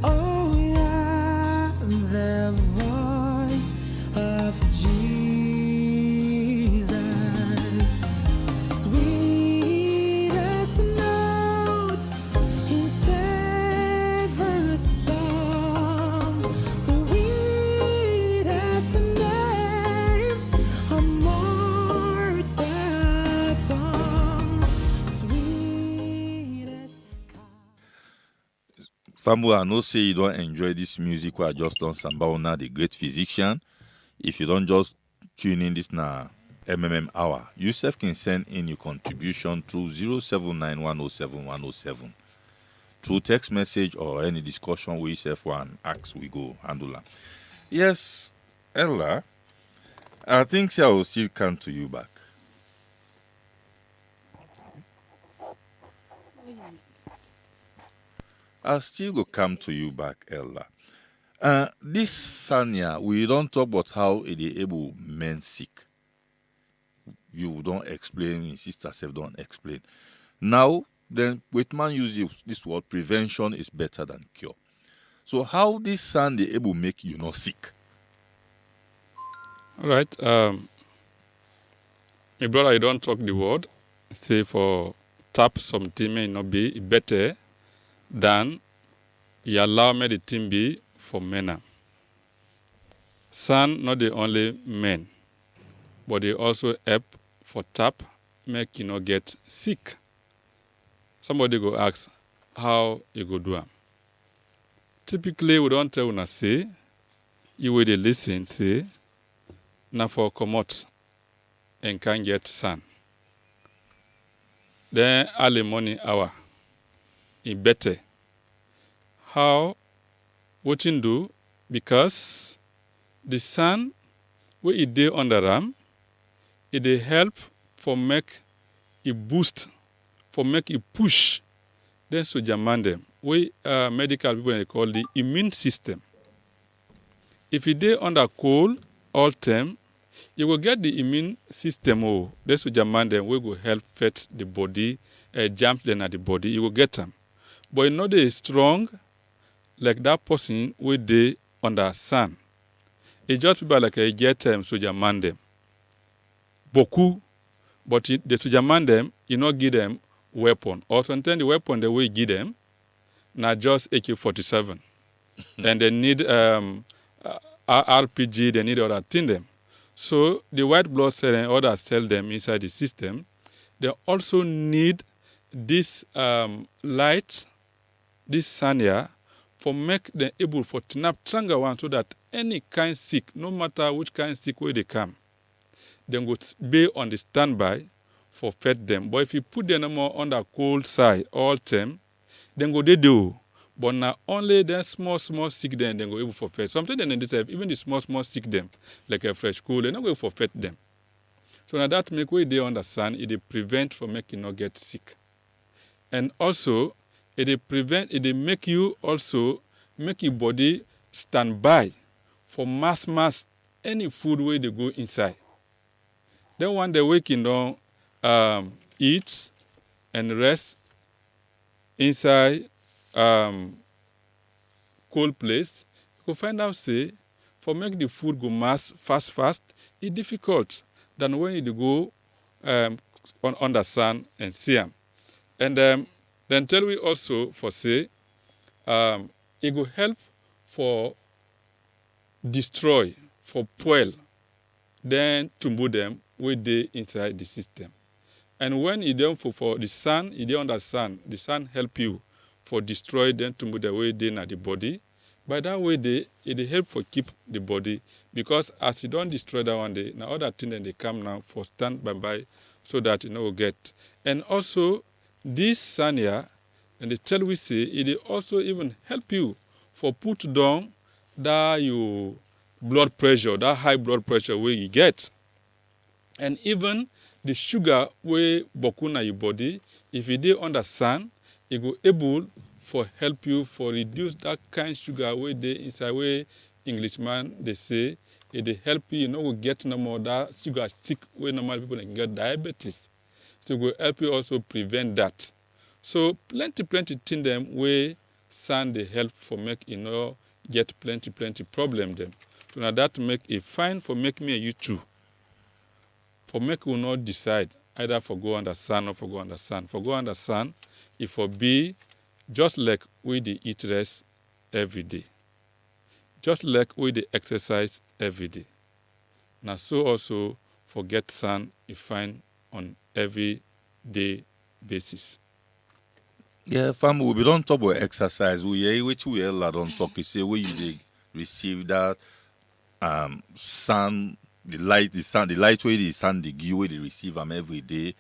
Speaker 5: Oh yeah, the voice of Jesus, sweetest notes in savor song, sweetest name on mortal tongue, sweetest.
Speaker 1: Family, I know say you don't enjoy this music where I just done Sambaona, the great physician. If you don't just tune in this now MMM hour, you self can send in your contribution through 079107107 through text message or any discussion we self one ask we go handle am. Yes, Ella, I think I will still come to you back. I'll still go come to you back, Ella. This Sanya, we don't talk about how it is able men sick. You don't explain, your sister self don't explain. Now, then, with man use this word, prevention is better than cure. So how this son they able make you not sick?
Speaker 3: All right. My brother, you don't talk the word. Say for tap something may not be better than you allow me the thing be for men. Son not the only men, but they also help for tap make you not get sick. Somebody go ask how you go do am. Typically, we don't tell una say, you will listen say, na for comot and can get sun. Then early morning hour, it better. How? What you do? Because the sun where it dey under am, it dey help for make it boost, for make it push then soldier man them, wey medical people dey call the immune system. If you dey under cold all time, you will get the immune system then soldier man them wey go help fight the body, germs then at the body, you will get them. But you know they strong like that person wey dey under sun. It just people like a get soldier man them. Boku, but the soldier man them, you not give them weapon. Or sometimes the weapon the way you give them, not just AK-47. And they need RPG, they need other thing them. So the white blood cell and other cell them inside the system, they also need this light, this sun here, for make them able for snap stronger one so that any kind sick, no matter which kind sick way they come, they go be on the standby for fight them. But if you put them more on the cold side all time, then go they do. But now only the small sick them go able for fight. Sometimes they deserve even the small sick them, like a fresh cool, they not go for fight them. So now that make way they on the sun, it prevent from making not get sick. And also it prevent, it make you also make your body stand by for mass any food where they go inside. Then when they waking down, eat and rest inside cold place, you find out say for make the food go mass fast, it's difficult than when you go on the sun and see them. And then tell we also for say it will help for destroy, for spoil, then to move them where they inside the system. And when you don't for the sun, you don't understand, the sun help you for destroy them to move the way they in the body. By that way it help for keep the body, because as you don't destroy that one day, now other things then they come now for stand by so that you know get. And also this sun here, and they tell we say it also even help you for put down that your blood pressure, that high blood pressure where you get. And even the sugar where boku na your body, if you dey under sun, it go able for help you for reduce that kind sugar where they inside where Englishman they say it dey help you, you know, go get no more that sugar sick where normal people can get diabetes. So it will help you also prevent that. So plenty thing them where sun they help for make you know get plenty problem them. So now that make it fine for make me and you too. For make you not decide either for go under sun or for go under sun. For go under sun, if for be just like we dey eat rest every day. Just like we dey exercise every day. Now so also forget sun if fine on every day basis.
Speaker 1: Yeah, family, we don't talk about exercise. We hear which we don't talk. You say where you dey receive that sun, the light where the sun they give where they receive them every day.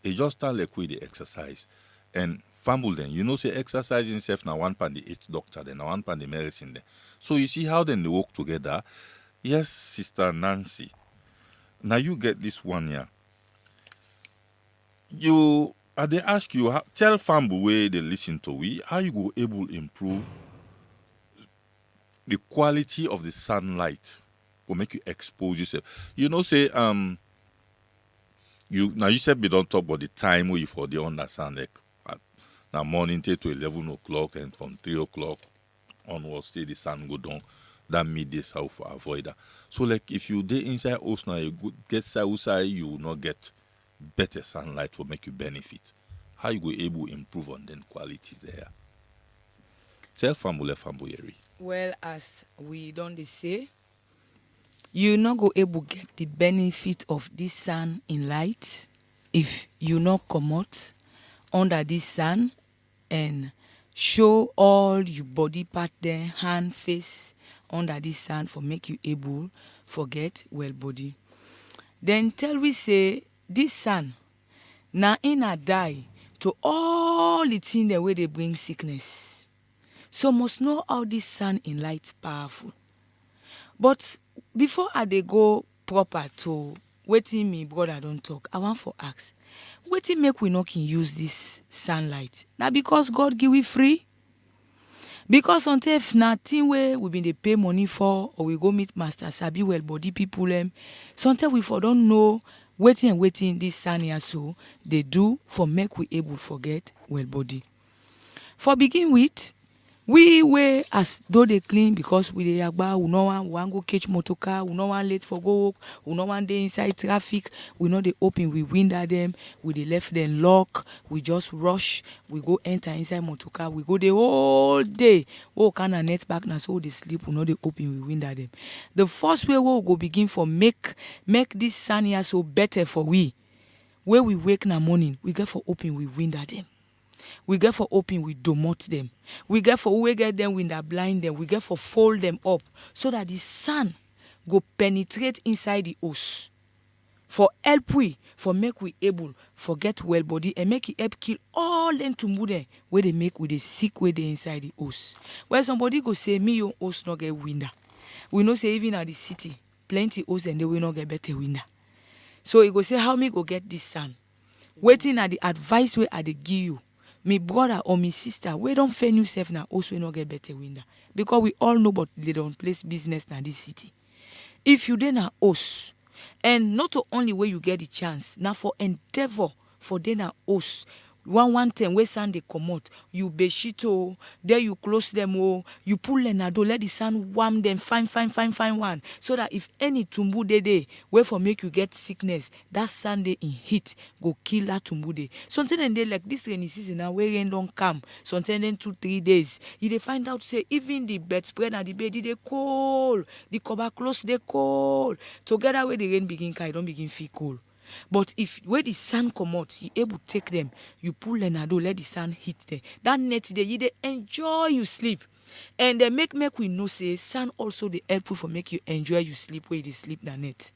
Speaker 1: It just start like we dey exercise. And family then, you know, say exercising self now one pan the 8 doctor, then now one pan the Meresin then. So you see how then they work together. Yes, Sister Nancy. Now you get this one here. They ask you, tell family where they listen to we, how you go able improve the quality of the sunlight will make you expose yourself. You know, say you said we don't talk about the time where you for the understand like now morning till to 11 o'clock and from 3 o'clock onwards till the sun go down. That midday south for avoid that. So like if you dey inside house now, you go get outside, you will not get better sunlight will make you benefit. How you go able improve on then qualities there? Tell family.
Speaker 4: Well, as we don't say, you not go able get the benefit of this sun in light if you not come out under this sun and show all your body part there, hand, face under this sun for make you able forget WELBODI. Then tell we say this sun na in a die to all the things the way they bring sickness. So must know how this sun in light powerful. But before I dey go proper to wetin me brother don talk. I want for ask, wetin make we no can use this sunlight? Na because God give we free? Because until if na thing wey we been dey pay money for, or we go meet master sabi well body people sometimes we for don't know wetin this sun here so they do for make we able forget well body. For begin with, we wey as though they clean because we dey agba, we no wan go catch motor car, we no wan late for go work, we no wan dey inside traffic, we no dey open, we window them, we dey left them lock, we just rush, we go enter inside motor car, we go the whole day. Oh, kind of net back now, so they sleep, we no dey open, we window them. The first way we go begin for make this sun here so better for we, where we wake in the morning, we get for open, we window them. We get for open, we domot them. We get for we get them window blind them. We get for fold them up so that the sun go penetrate inside the house. For help we, for make we able forget well body and make it help kill all them tumbude where they make with the sick where they inside the house. Where somebody go say me your house not get window. We know say even at the city, plenty house and they will not get better window. So he go say how me go get this sun? Waiting at the advice where I dey give you. Me brother or me sister, we don't fail yourself now, also not get better window. Because we all know but they don't place business in this city. If you then a host, and not only where you get the chance, now for endeavor for then a host, one time where sun they come out, you beshito, there you close them all, you pull them do let the sun warm them, fine one. So that if any tumbu day, where for make you get sickness, that Sunday in heat go kill that tumbu day. Sometimes they like this rainy season now where rain don't come, sometimes then 2-3 days, you they find out say even the bedspread and the bed they cold, the cover close they cold. Together where the rain begin kai don't begin feel cold. But if where the sun come out, you able to take them, you pull them and let the sun hit them. That next day, you they enjoy you sleep. And they make we know say sun also the helpful for make you enjoy you sleep where they sleep the net.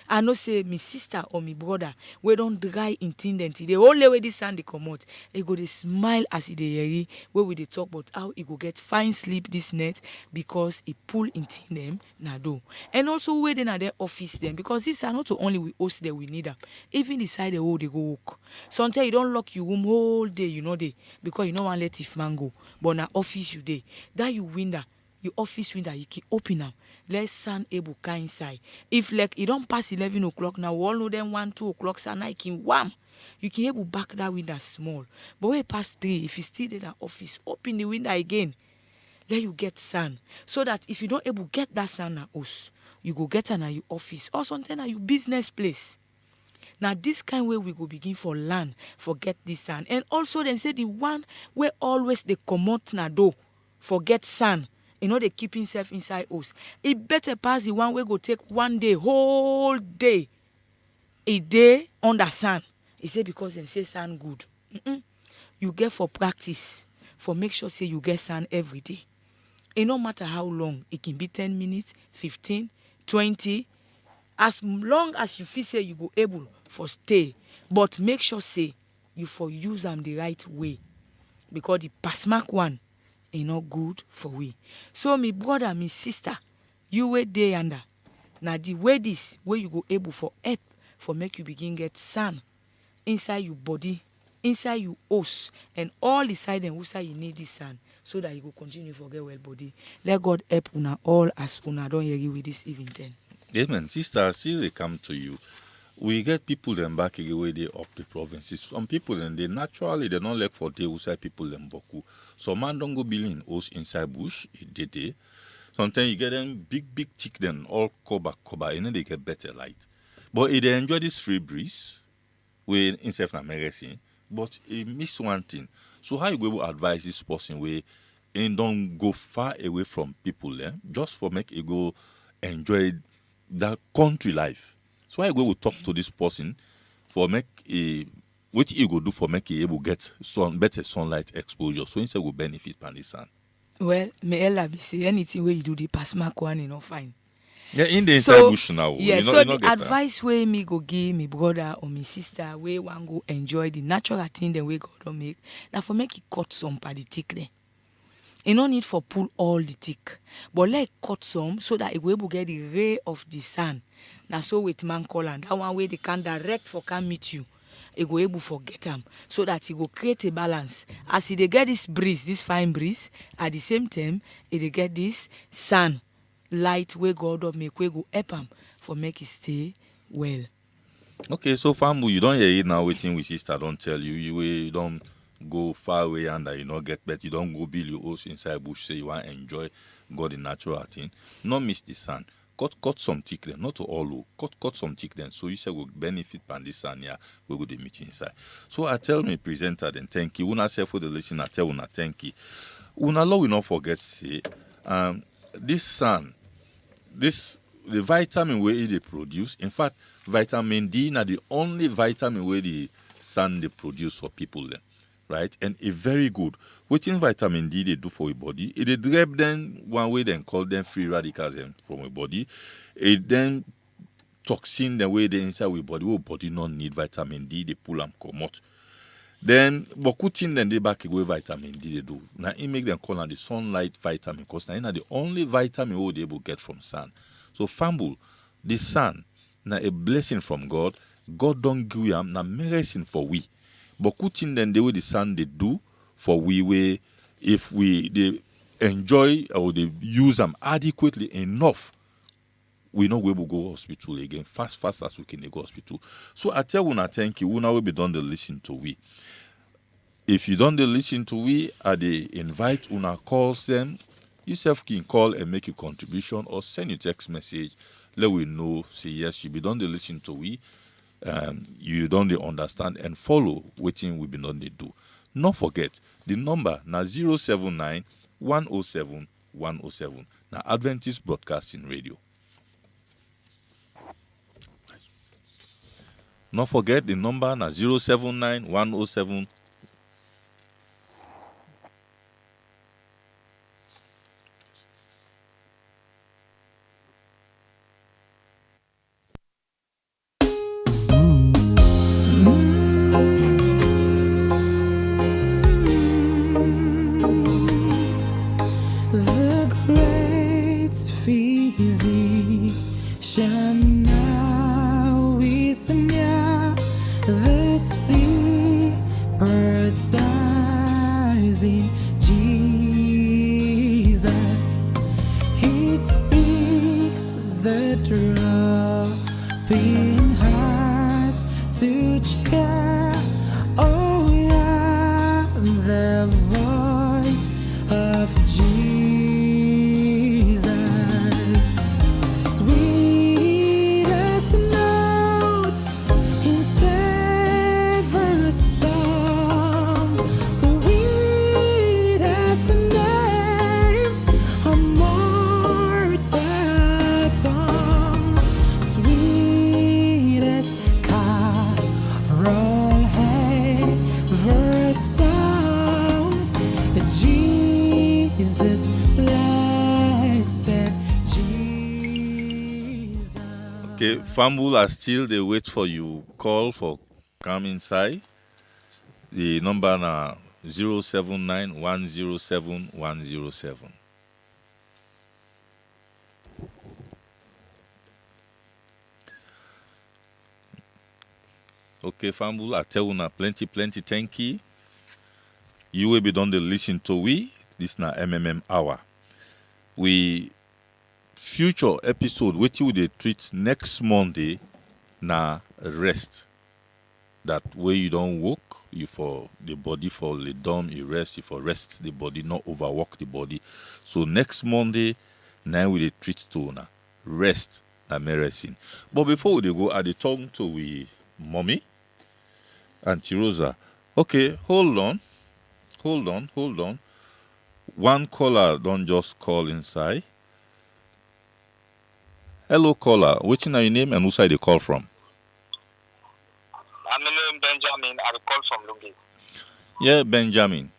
Speaker 4: I know say my sister or my brother, we don't dry intended. The only way this sun they come out, they go they smile as they hear where we they talk about how he go get fine sleep this night because he pull into them na do. And also where they na their office them because this are not only we host that we need them. Even inside the hole they go work. Sometimes you don't lock your room whole day, you know they because you don't want let thief man go. But na office you day. That you window, your office window, you can open them. Let sun able come inside. If like it don't pass 11 o'clock now, we all know them 1-2 o'clock sun I can warm. You can able back that window small. But when it pass 3, if you still in the office, open the window again. Let you get sun. So that if you don't able get that sun at house, you go get an at your office or something at your business place. Now this kind way we go begin for land, forget this sun. And also then say the one where always they come out na do, forget sun. You know they keep himself inside house. It better pass the one where go take one day, whole day, a day under sun. He say because they say sun good. You get for practice, for make sure say you get sun every day. It no matter how long, it can be 10 minutes, 15, 20. As long as you feel say you go able for stay, but make sure say you for use them the right way. Because the pass mark one ain't not good for we. So me brother, me sister, you wait day under. Now the way this, where you go able for help, for make you begin get sun inside your body, inside your house, and all the side and who you need this sun, so that you go continue to get well body. Let God help una all as una don't hear you with this evening.
Speaker 1: Amen. Sister, still they come to you. We get people them back away they up the provinces. Some people then they naturally they don't like for the outside people them boku. Some man don't go building house inside bush, they. Sometimes you get them big tick then all cover, and then they get better light. But if they enjoy this free breeze, we instead of Meresin, but he miss one thing. So how you go advise this person where and don't go far away from people there, just for make you go enjoy that country life. So I go talk to this person for make a what you go do for make you able get better sunlight exposure. So instead will benefit from the sun.
Speaker 4: Well, may Ella be say anything where you do the pass mark one, you know, fine.
Speaker 1: Yeah, in the inside bush now.
Speaker 4: Yeah,
Speaker 1: so
Speaker 4: the advice where me go give me brother or me sister where one go enjoy the natural thing the way God don't make. Now for make it cut some party tick there. e no need for pull all the thick, but let cut some so that it will able get the ray of the sun. Now so with man call and that one way they can direct for can meet you. It go able forget them so that it will create a balance. As they get this breeze, this fine breeze, at the same time, it get this sun light where God of make we go help him for make it stay well.
Speaker 1: Okay, so family, you don't hear it now waiting with sister, don't tell you. You don't go far away and you not get better. You don't go build your house inside bush, say you want to enjoy God the natural thing. Not miss the sun. Cut some thick then, not to all. Cut some thick then. So you say will benefit from this sun here. We go the meet inside. So I tell me presenter then thank you. Una say for the listener, tell una thank you. Una law will not forget to say this sun, the vitamin where they produce. In fact, vitamin D is the only vitamin where the sun they produce for people then, right? And a very good. What in vitamin D they do for your body? It grab them one way then call them free radicals from your body. It then toxin the way they inside your body. Your body not need vitamin D. They pull them come out. Then bokutin then they back away vitamin D they do. Now it make them call on the sunlight vitamin because now the only vitamin we they able get from sun. So famble, the sun now a blessing from God. God don't give him na meresin for we. Bokutin then the way the sun they do for we way if we they enjoy or they use them adequately enough. We know we will go hospital again fast as we can go hospital. So I tell una thank you. Una will be done the listen to we. If you don't listen to we, they invite una calls them. Yourself can call and make a contribution or send you text message. Let we know. Say yes, you be done the listen to we. You don't understand and follow waiting we be done they do. Not forget the number now 079 107 107. Now Adventist Broadcasting Radio. Not forget the number now 079 107.
Speaker 5: The great physician now is near, the sympathizing Jesus. He speaks the dropping heart to cheer. Oh yeah, the voice of Jesus, sweetest notes in savor song, sweetest name, a mortal tongue, sweetest carol ever sung, Jesus, blessed Jesus.
Speaker 1: Okay, family are still they wait for you. Call for come inside. The number now 079 107 107. Okay, family, I tell you plenty thank you. You will be done to listen to we. This na MMM hour. We future episode which you they treat next Monday na rest. That way you don't work, you for the body for lay down, you rest, you for rest the body, not overwork the body. So next Monday, now we dey treat to na rest na Meresin. But before we dey go, I dey talk to we mommy Auntie Rosa. Okay, hold on. One caller don't just call inside. Hello caller, which is your name and who side you call from?
Speaker 7: I'm named Benjamin. I call from Lungi.
Speaker 1: Yeah, Benjamin.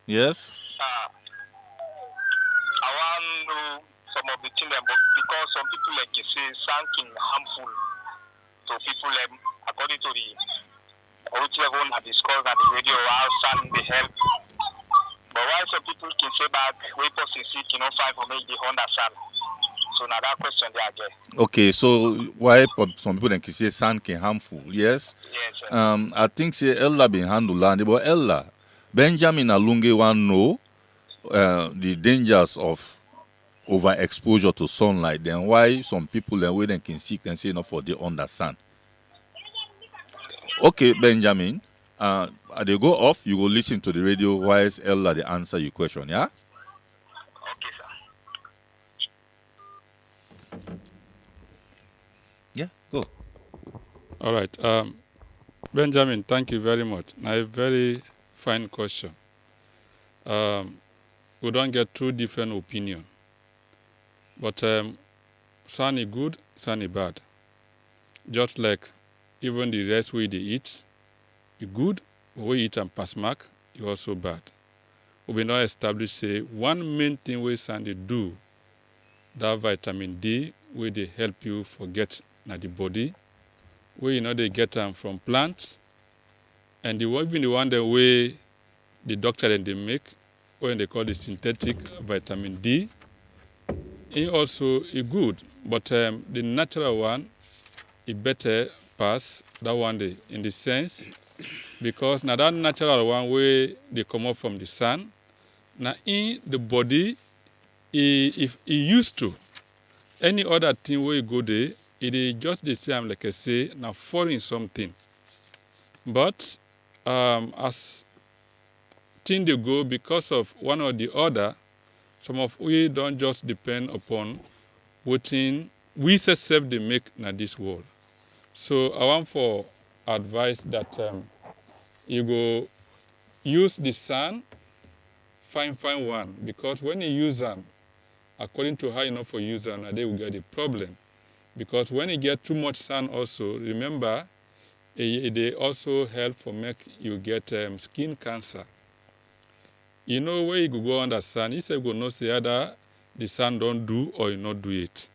Speaker 1: Yes?
Speaker 7: I want to know some of the things, but because some people, like you say, sound harmful to people, according to the original one I discussed at the radio, how sun they help. But why some people can say back where person sick, find for me the understand. So now that question there again.
Speaker 1: Okay, so why some people then can say sand can harmful? Yes.
Speaker 7: Yes, sir.
Speaker 1: I think say Ella been handle land, but Ella Benjamin Alunge want know the dangers of overexposure to sunlight. Then why some people then where they can sick and say not for the understand. Okay, Benjamin. They go off. You will listen to the radio. Why is Ella the answer your question? Yeah.
Speaker 7: Okay, sir.
Speaker 1: Yeah. Go.
Speaker 3: All right. Benjamin, thank you very much. Now, a very fine question. We don't get two different opinions. But sun is good, sun is bad. Just like even the rest we they eat is good, but we eat and pass mark is also bad. We will not establish say one main thing we sun they do, that vitamin D where they help you forget na the body, where they get them from plants, and even the one that way the doctor then they make, when they call the synthetic vitamin D, it also is good, but the natural one is better pass that one day in the sense because now that natural one where they come up from the sun, now in the body, if it used to any other thing where you go there, it is just the same like I say now foreign something, but as things they go because of one or the other. Some of we don't just depend upon what we self they make in this world. So I want for advice that you go use the sun, find one, because when you use them, according to how you know for use them, they will get a problem. Because when you get too much sun also, remember, they also help for make you get skin cancer. You know where you go under sun, you say go no say either the sun don't do or you not do it.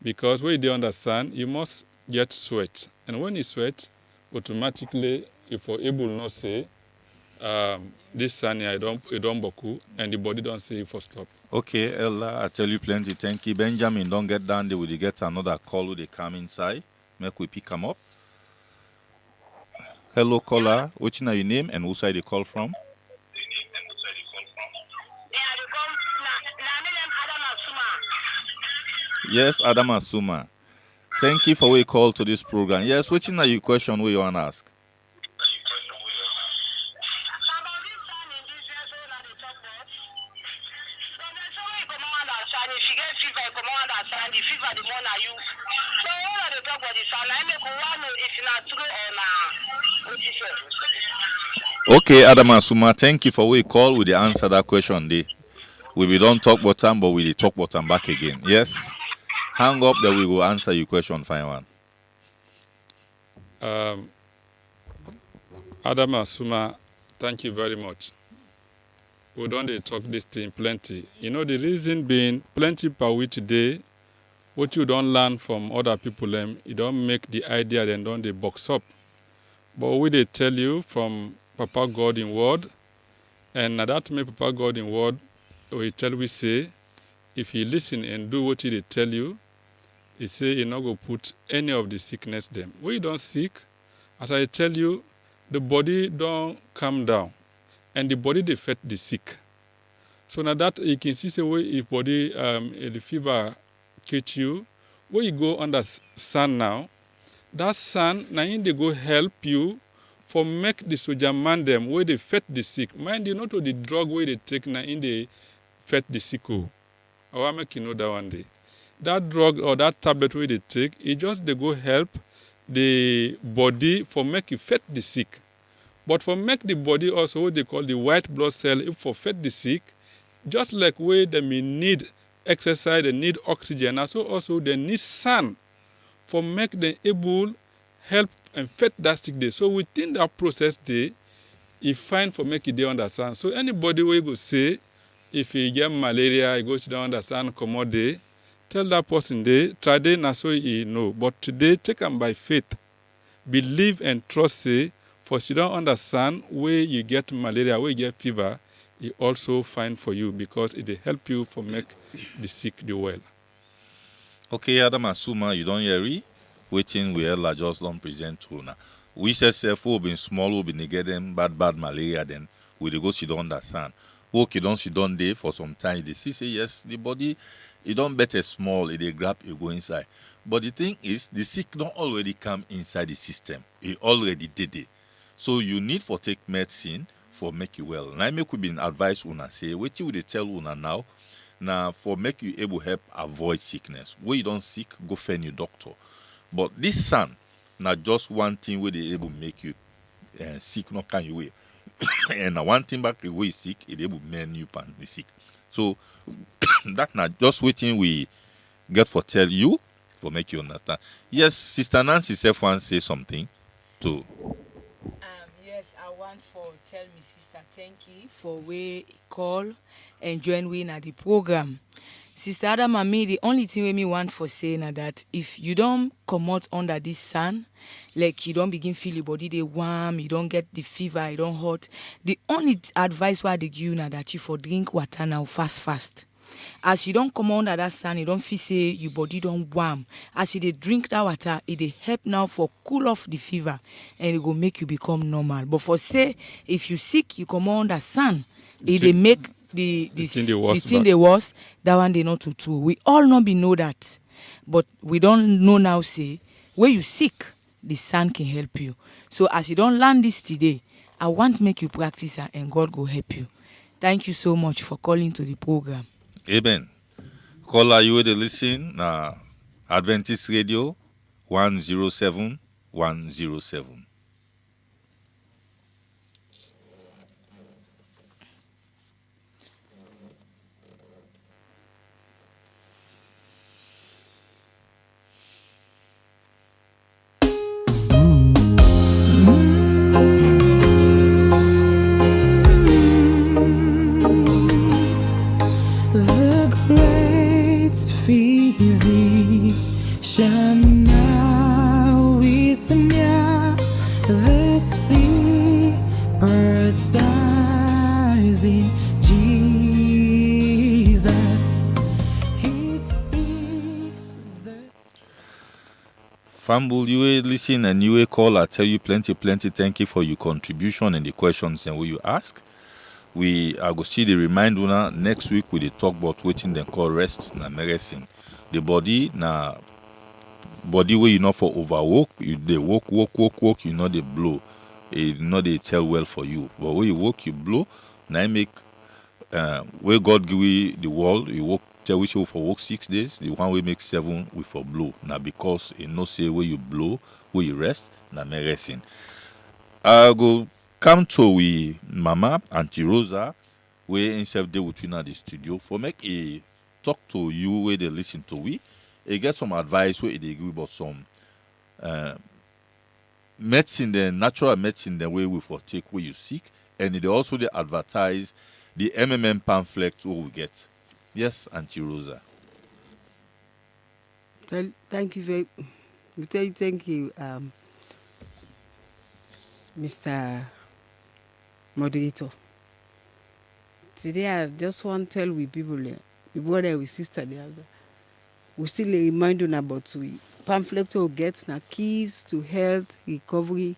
Speaker 3: Because when you under sun, you must get sweat. And when you sweat, automatically if you're able not say this sun here it don't boku and the body don't say for stop.
Speaker 1: Okay, Ella, I tell you plenty. Thank you. Benjamin, don't get down there. Will you get another call? Will they come inside? Make we pick them up. Hello, caller. What's your name and who side you call from? Yes, Adam Asuma. Thank you for your call to this program. Yes, which is your question we want to ask? Okay, Adam Asuma, thank you for your call. We will answer that question. We don't talk about time, but we will talk about time back again. Yes. Hang up that we will answer your question, fine one.
Speaker 3: Adam Asuma, thank you very much. We don't talk this thing plenty. You know the reason being plenty per week today, what you don't learn from other people, you don't make the idea then don't they box up. But we they tell you from Papa God in word, and that make Papa God in word, we say, if you listen and do what he tell you, he say you not go put any of the sickness them. We don't sick, as I tell you, the body don't calm down, and the body they fet the sick. So now that you can see say way if body the fever catch you, where you go under sun now, that sun now in they go help you for make the soldier man them where they fet the sick. Mind you not to the drug where they take now in the fet the sick. I want make you know that one day. That drug or that tablet where they take, it just they go help the body for make it fet the sick. But for make the body also what they call the white blood cell, if for fet the sick, just like where they may need exercise, they need oxygen, and so also they need sun for make them able help and fet that sick day. So within that process day, it fine for make it day under sun. So anybody where go say, if he get malaria, he goes down under sun, come out day, tell that person day, try day na so he know. But today, take them by faith. Believe and trust say, for sit down under sun, where you get malaria, where you get fever, it also fine for you because it dey help you for make the sick the well.
Speaker 1: Okay, Adam Asuma, you don't hear it? Waiting, we all just don't present to now. We said self who been small, who been get them bad malaria, then we dey go sit down understand. Okay, don't sit down there for some time. They see say yes, the body it don't better small, it dey grab you go inside. But the thing is, the sick don't already come inside the system. It already did it. So you need for take medicine for make you well. Now make we been advise una say, what you would tell una now for make you able help avoid sickness. When you don't sick, go find your doctor. But this sun, not just one thing where they able make you sick, not can you way. And one thing back the way sick, it able man you pan the sick. So that not just waiting we get for tell you for make you understand. Yes, Sister Nancy self want say something too.
Speaker 4: Yes, I want for tell me sister thank you for we call and join we in the program. Sister Adam and me, the only thing we me want for saying that if you don't come out under this sun, like you don't begin feel your body they warm, you don't get the fever, you don't hot. The only advice why they give you now that you for drink water now fast. As you don't come under that sun, you don't feel say your body don't warm. As you dey drink that water, it dey help now for cool off the fever and it will make you become normal. But for say if you sick, you come under sun, it dey make the thing they worse. That one they not too. We all not be know that, but we don't know now. Say where you sick, the sun can help you. So as you don't learn this today, I want to make you practice it and God will help you. Thank you so much for calling to the program.
Speaker 1: Amen. Caller, you will listen. Adventist Radio 107.107.
Speaker 5: The great physician now is near, the sympathizing Jesus. He speaks the
Speaker 1: Fumble, you will listen and you will call. I tell you plenty. Thank you for your contribution and the questions and what you ask. I go see the remind una next week we dey talk about waiting they call rest na Meresin. The body where you not for overwork, you they work, you know they blow. It not they tell well for you. But when you work, you blow. Now make where God give you the world, you work tell we show for work 6 days, the one we make 7 we for blow. Now because it no say where you blow, where you rest, na Meresin. I go come to we Mama Auntie Rosa, where in self day with you in the studio for make a talk to you where they listen to we. Get some advice where they give about some medicine, the natural medicine, the way we for take where you sick, and they also they advertise the MMM pamphlet where we get. Yes, Auntie Rosa.
Speaker 2: Thank you thank you, Mr. Moderator. Today I just want to tell we people, we brother, we sister, we still remind you about we pamphlet to get now keys to health, recovery,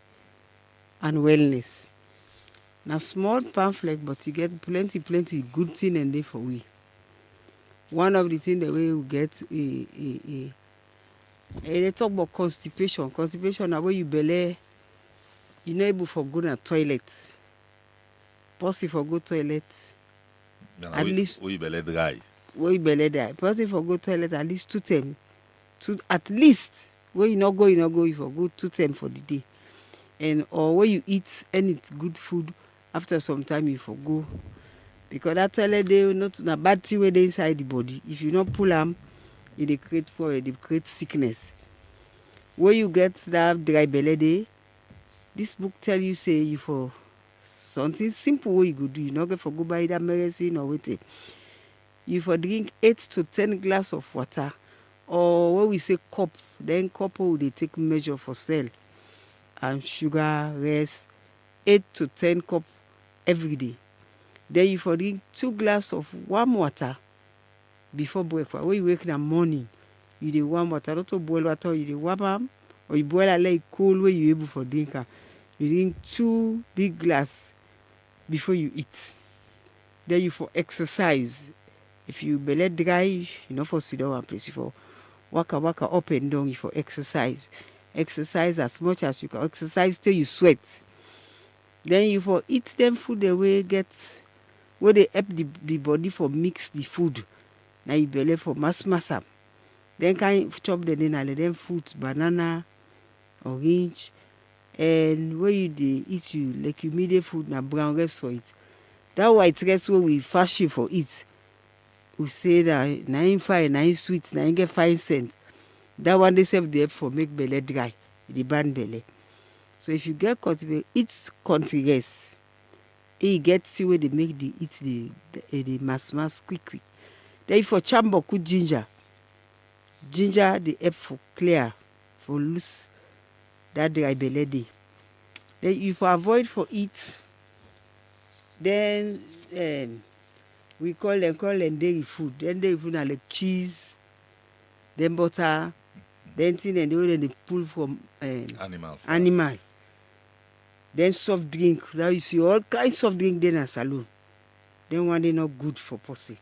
Speaker 2: and wellness. Now small pamphlet, but you get plenty good thing and day for we. One of the things the way we get they talk about constipation. Constipation now where you belly, you not able for go to toilet. Possible for go toilet. At least
Speaker 1: we belly dry.
Speaker 2: Where you belly dry. Possible for go toilet at least 2 times. At least where you not go, you for go 2 times for the day. And or where you eat any good food after some time you for go. Because that toilet they not a bad thing where they inside the body. If you not pull them, it create sickness. Where you get that dry belly day, this book tell you say you for something simple what you go do. You not get for go buy that Meresin or wait. You for drink 8 to 10 glass of water, or when we say cup, then couple they take measure for cell and sugar rest 8 to 10 cup every day. Then you for drink 2 glasses of warm water before breakfast. When you wake in the morning, you dey warm water, not to boil water, you dey warm am, or you boil and let it cool when you able for drink am. You drink 2 big glass before you eat. Then you for exercise. If you belly dry, you know for sit down one place, you for waka up and down, you for exercise. Exercise as much as you can. Exercise till you sweat. Then you for eat them food the way where they help the body for mix the food. Now you belly for mass am. Then can you chop the dinner, then fruit, banana, orange, and where you dey eat you like you made food na brown rice for it. That white rice where we fashion for it, we say that 9 fine, 9 sweet, 9 get 5 cents. That one they serve the help for make belly dry, the ban belly. So if you get cultivate, eat country rice. You get see where they make the mass quick. Then for chamber cook ginger. Ginger the help for clear, for loose that dry belly day. Then if you avoid for eat, then we call them dairy food. Then dairy food are like cheese, then butter, then thing and they pull from animal. Then soft drink. Now you see all kinds of drink then a saloon. Then one they not good for pussy.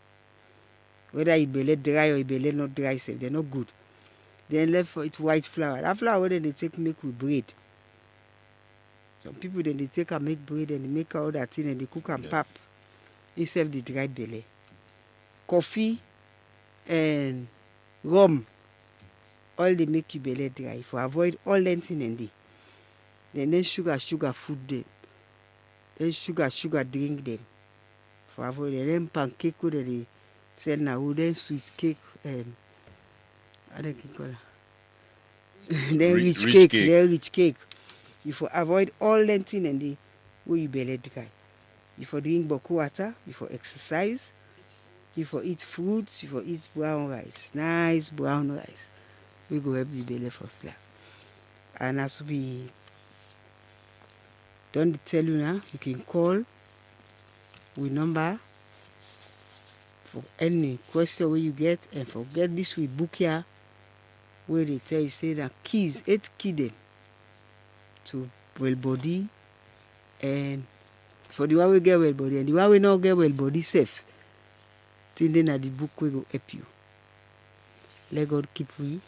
Speaker 2: Whether you belly dry or you belly not dry, they're not good. Then left for it white flour. That flour then they take make with bread. Some people then they take and make bread and they make all that thing and they cook and pap instead of the dry belly. Coffee and rum, all they make you belly dry. For avoid all that thing and they. Then sugar food them. Then sugar drink them. For avoid them. Then pancake that they sell now. Then sweet cake and I don't call it. Then rich cake. Then rich cake. You for avoid all that thing and they where you belly dry. You for drink boku water. You for exercise. You for eat fruits. You for eat brown rice. Nice brown rice. We go help the belly for sleep. And as we don't tell you now, you can call with number for any question where you get, and forget this we book here where they tell you say that keys, 8 key them to WELBODI, and for the one we get WELBODI and the one we not get WELBODI safe. Till then at the book we go help you. Let God keep we.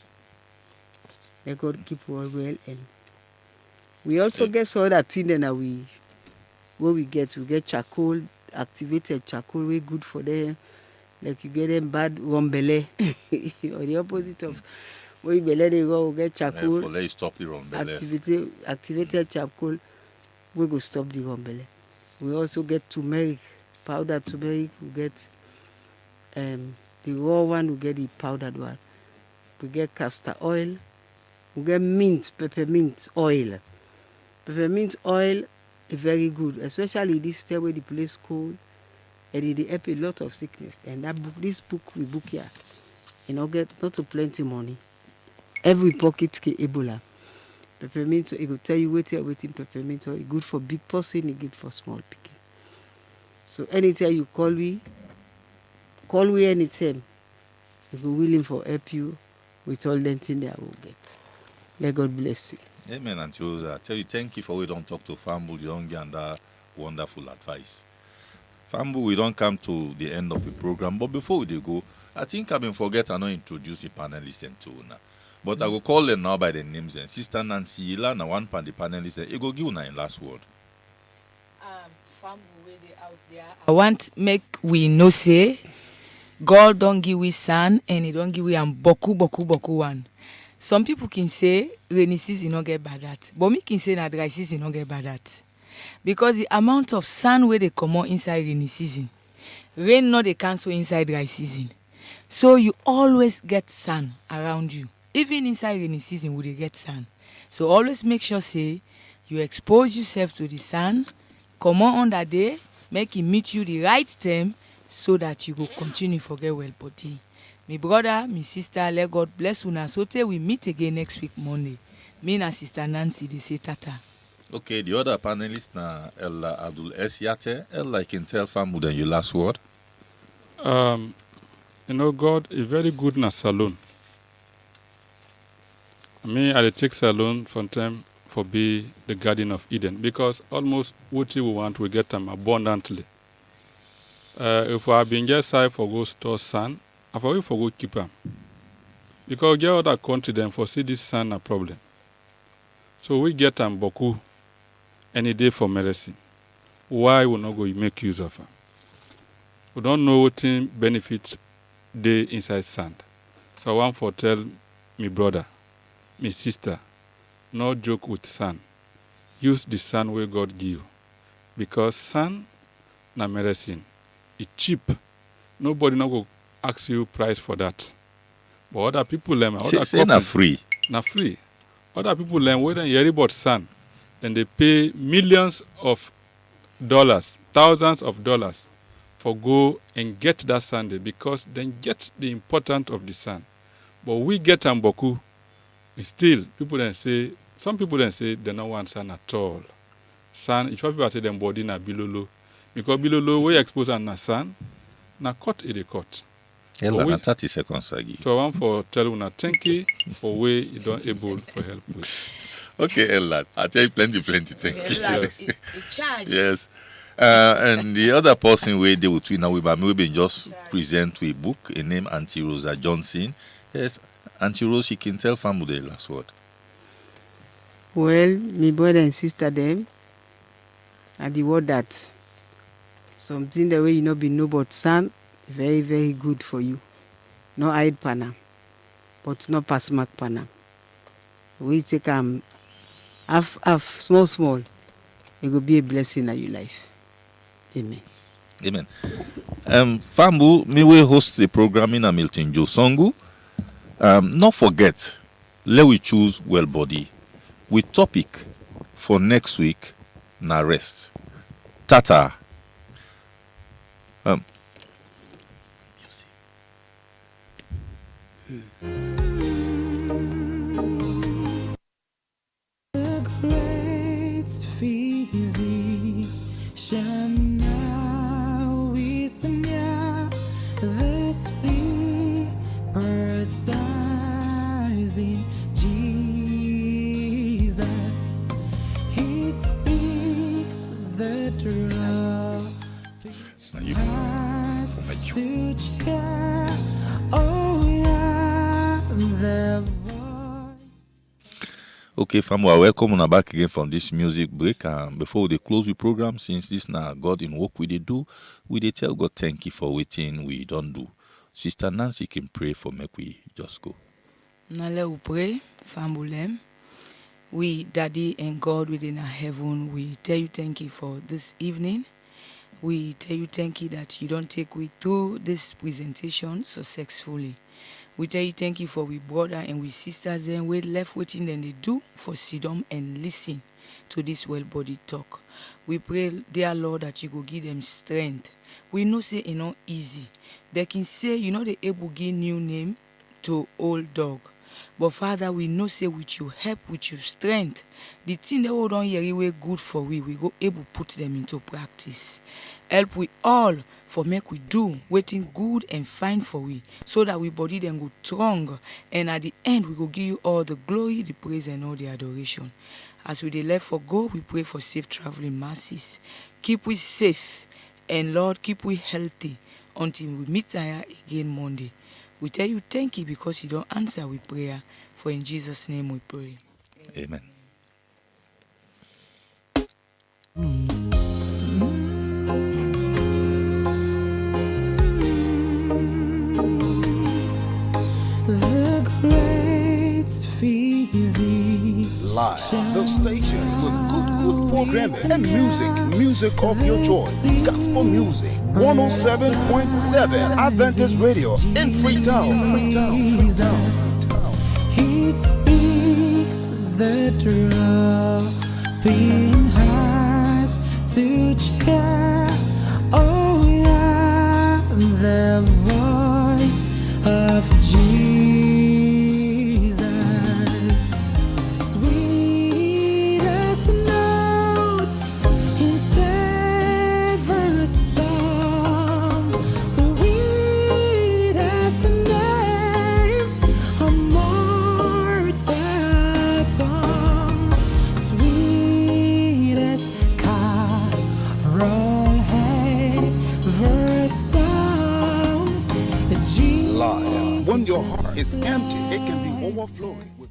Speaker 2: Let God keep you all well, and we also get some other thing that we get charcoal, activated charcoal, way good for them. Like you get them bad rumbele, or the opposite of where you belly they go, we get charcoal.
Speaker 1: For let you stop the rumbele.
Speaker 2: Activated charcoal, we go stop the rumbele. We also get turmeric, powdered turmeric. We get the raw one. We get the powdered one. We get castor oil. We get mint, peppermint oil. Peppermint oil is very good, especially this time where the place cold, and it help a lot of sickness. And this book we book here, get not too plenty money. Every pocket get Ebola. Peppermint, it will tell you waiting peppermint oil. It's good for big person, it's good for small people. So anytime you call we anytime. We go willing for help you with all the things that I will get. Let God bless you.
Speaker 1: Amen and CHUZ. I tell you, thank you for we don't talk to Fambu, you don't get that wonderful advice. Fambu, we don't come to the end of the program, but before we go, I think I've been forget I not introduce the panelists and two now. But I will call them now by the names and Sister Nancy Ila, one pan the panelists, and go give na last word.
Speaker 4: Fambu, where they out there. I want make we know say God don't give we son and he don't give we boku one. Some people can say rainy season not get bad at, but me can say that dry season not get bad at. Because the amount of sun where they come out inside rainy season, rain not they cancel inside dry season. So you always get sun around you. Even inside rainy season, we get sun. So always make sure say you expose yourself to the sun, come on that day, make it meet you the right time so that you go continue forget WELBODI. My brother, my sister, let God bless una. So till we meet again next week Monday. Me and Sister Nancy, they say tata.
Speaker 1: Okay, the other panelist na Ella Abdul S. Yate. Ella, I can tell Famu then your last word.
Speaker 3: God is very good na salon. Me, I dey take salon from time for be the Garden of Eden because almost what we want, we get them abundantly. If I been get side for go store sun, I for go keep them. Because get other country them for see this sun a problem. So we get them boku any day for Meresin. Why we not go make use of them? We don't know what benefits they inside sand. So I want for tell me brother, me sister, no joke with sun. Use the sun where God give. Because sun na Meresin. It's cheap. Nobody not go ask you price for that. But other people learn.
Speaker 1: Say na free.
Speaker 3: Na free. Other people learn whether you hear about sun, then they pay millions of dollars, thousands of dollars for go and get that sun there because then get the importance of the sun. But we get Amboku, still people then say, some people then say they don't want sun at all. Sun, if people say them body na bilolo, because bilolo we expose on na sun, na cut it a cut.
Speaker 1: Ella, na 30 seconds I give.
Speaker 3: So I want for tell you thank you for way you don't able for help with.
Speaker 1: Okay, Ella, I tell you plenty, thank you.
Speaker 4: Yes. Charge.
Speaker 1: Yes. And the other person where they will tweet now, we maybe just present to a book, a name Auntie Rosa Johnson. Yes, Auntie Rose, she can tell Famu the last word.
Speaker 2: Well, my brother and sister them, and the word that something the way you not be know but sun, very, very good for you. No hide panam, but no pass mark panam. We take half small, it will be a blessing in your life. Amen.
Speaker 1: Amen. Famu, me we host the program in Hamilton Joe Songu. Not forget, let we choose WELBODI. With topic for next week, na rest. Tata.
Speaker 5: The great physician now is near the sea, birds eyes in Jesus. He speaks the heart to cheer. Oh yeah, the voice.
Speaker 1: Okay, Famu, I welcome you back again from this music break. Before we close the program, since this now God in work we dey do, we dey tell God thank you for waiting we don't do. Sister Nancy can pray for me. We just go.
Speaker 4: Now let we pray, family. We, Daddy and God within our heaven, we tell you thank you for this evening. We tell you thank you that you don't take we through this presentation successfully. We tell you thank you for we brother and we sisters and we left waiting than they do for sit down and listen to this WELBODI talk. We pray, dear Lord, that you go give them strength. We know say it's not easy. They can say, they able give new name to old dog. But Father, we know say with your help, with your strength, the thing they hold on here way good for we go able put them into practice. Help we all for make we do waiting good and fine for we, so that we body then go strong, and at the end we go give you all the glory, the praise, and all the adoration. As we dey left for go, we pray for safe traveling mercies. Keep we safe, and Lord, keep we healthy until we meet here again Monday. We tell you thank you because you don't answer with prayer. For in Jesus' name we pray.
Speaker 1: Amen.
Speaker 5: The great physician.
Speaker 6: Live, the station with good programming and music of your choice. Gospel music, 107.7 Adventist Radio in Freetown.
Speaker 5: Jesus, He speaks the dropping heart to cheer. Oh yeah, the voice of Jesus, sweet as snow. the sound.
Speaker 6: Live. When your heart is empty, it can be overflowing.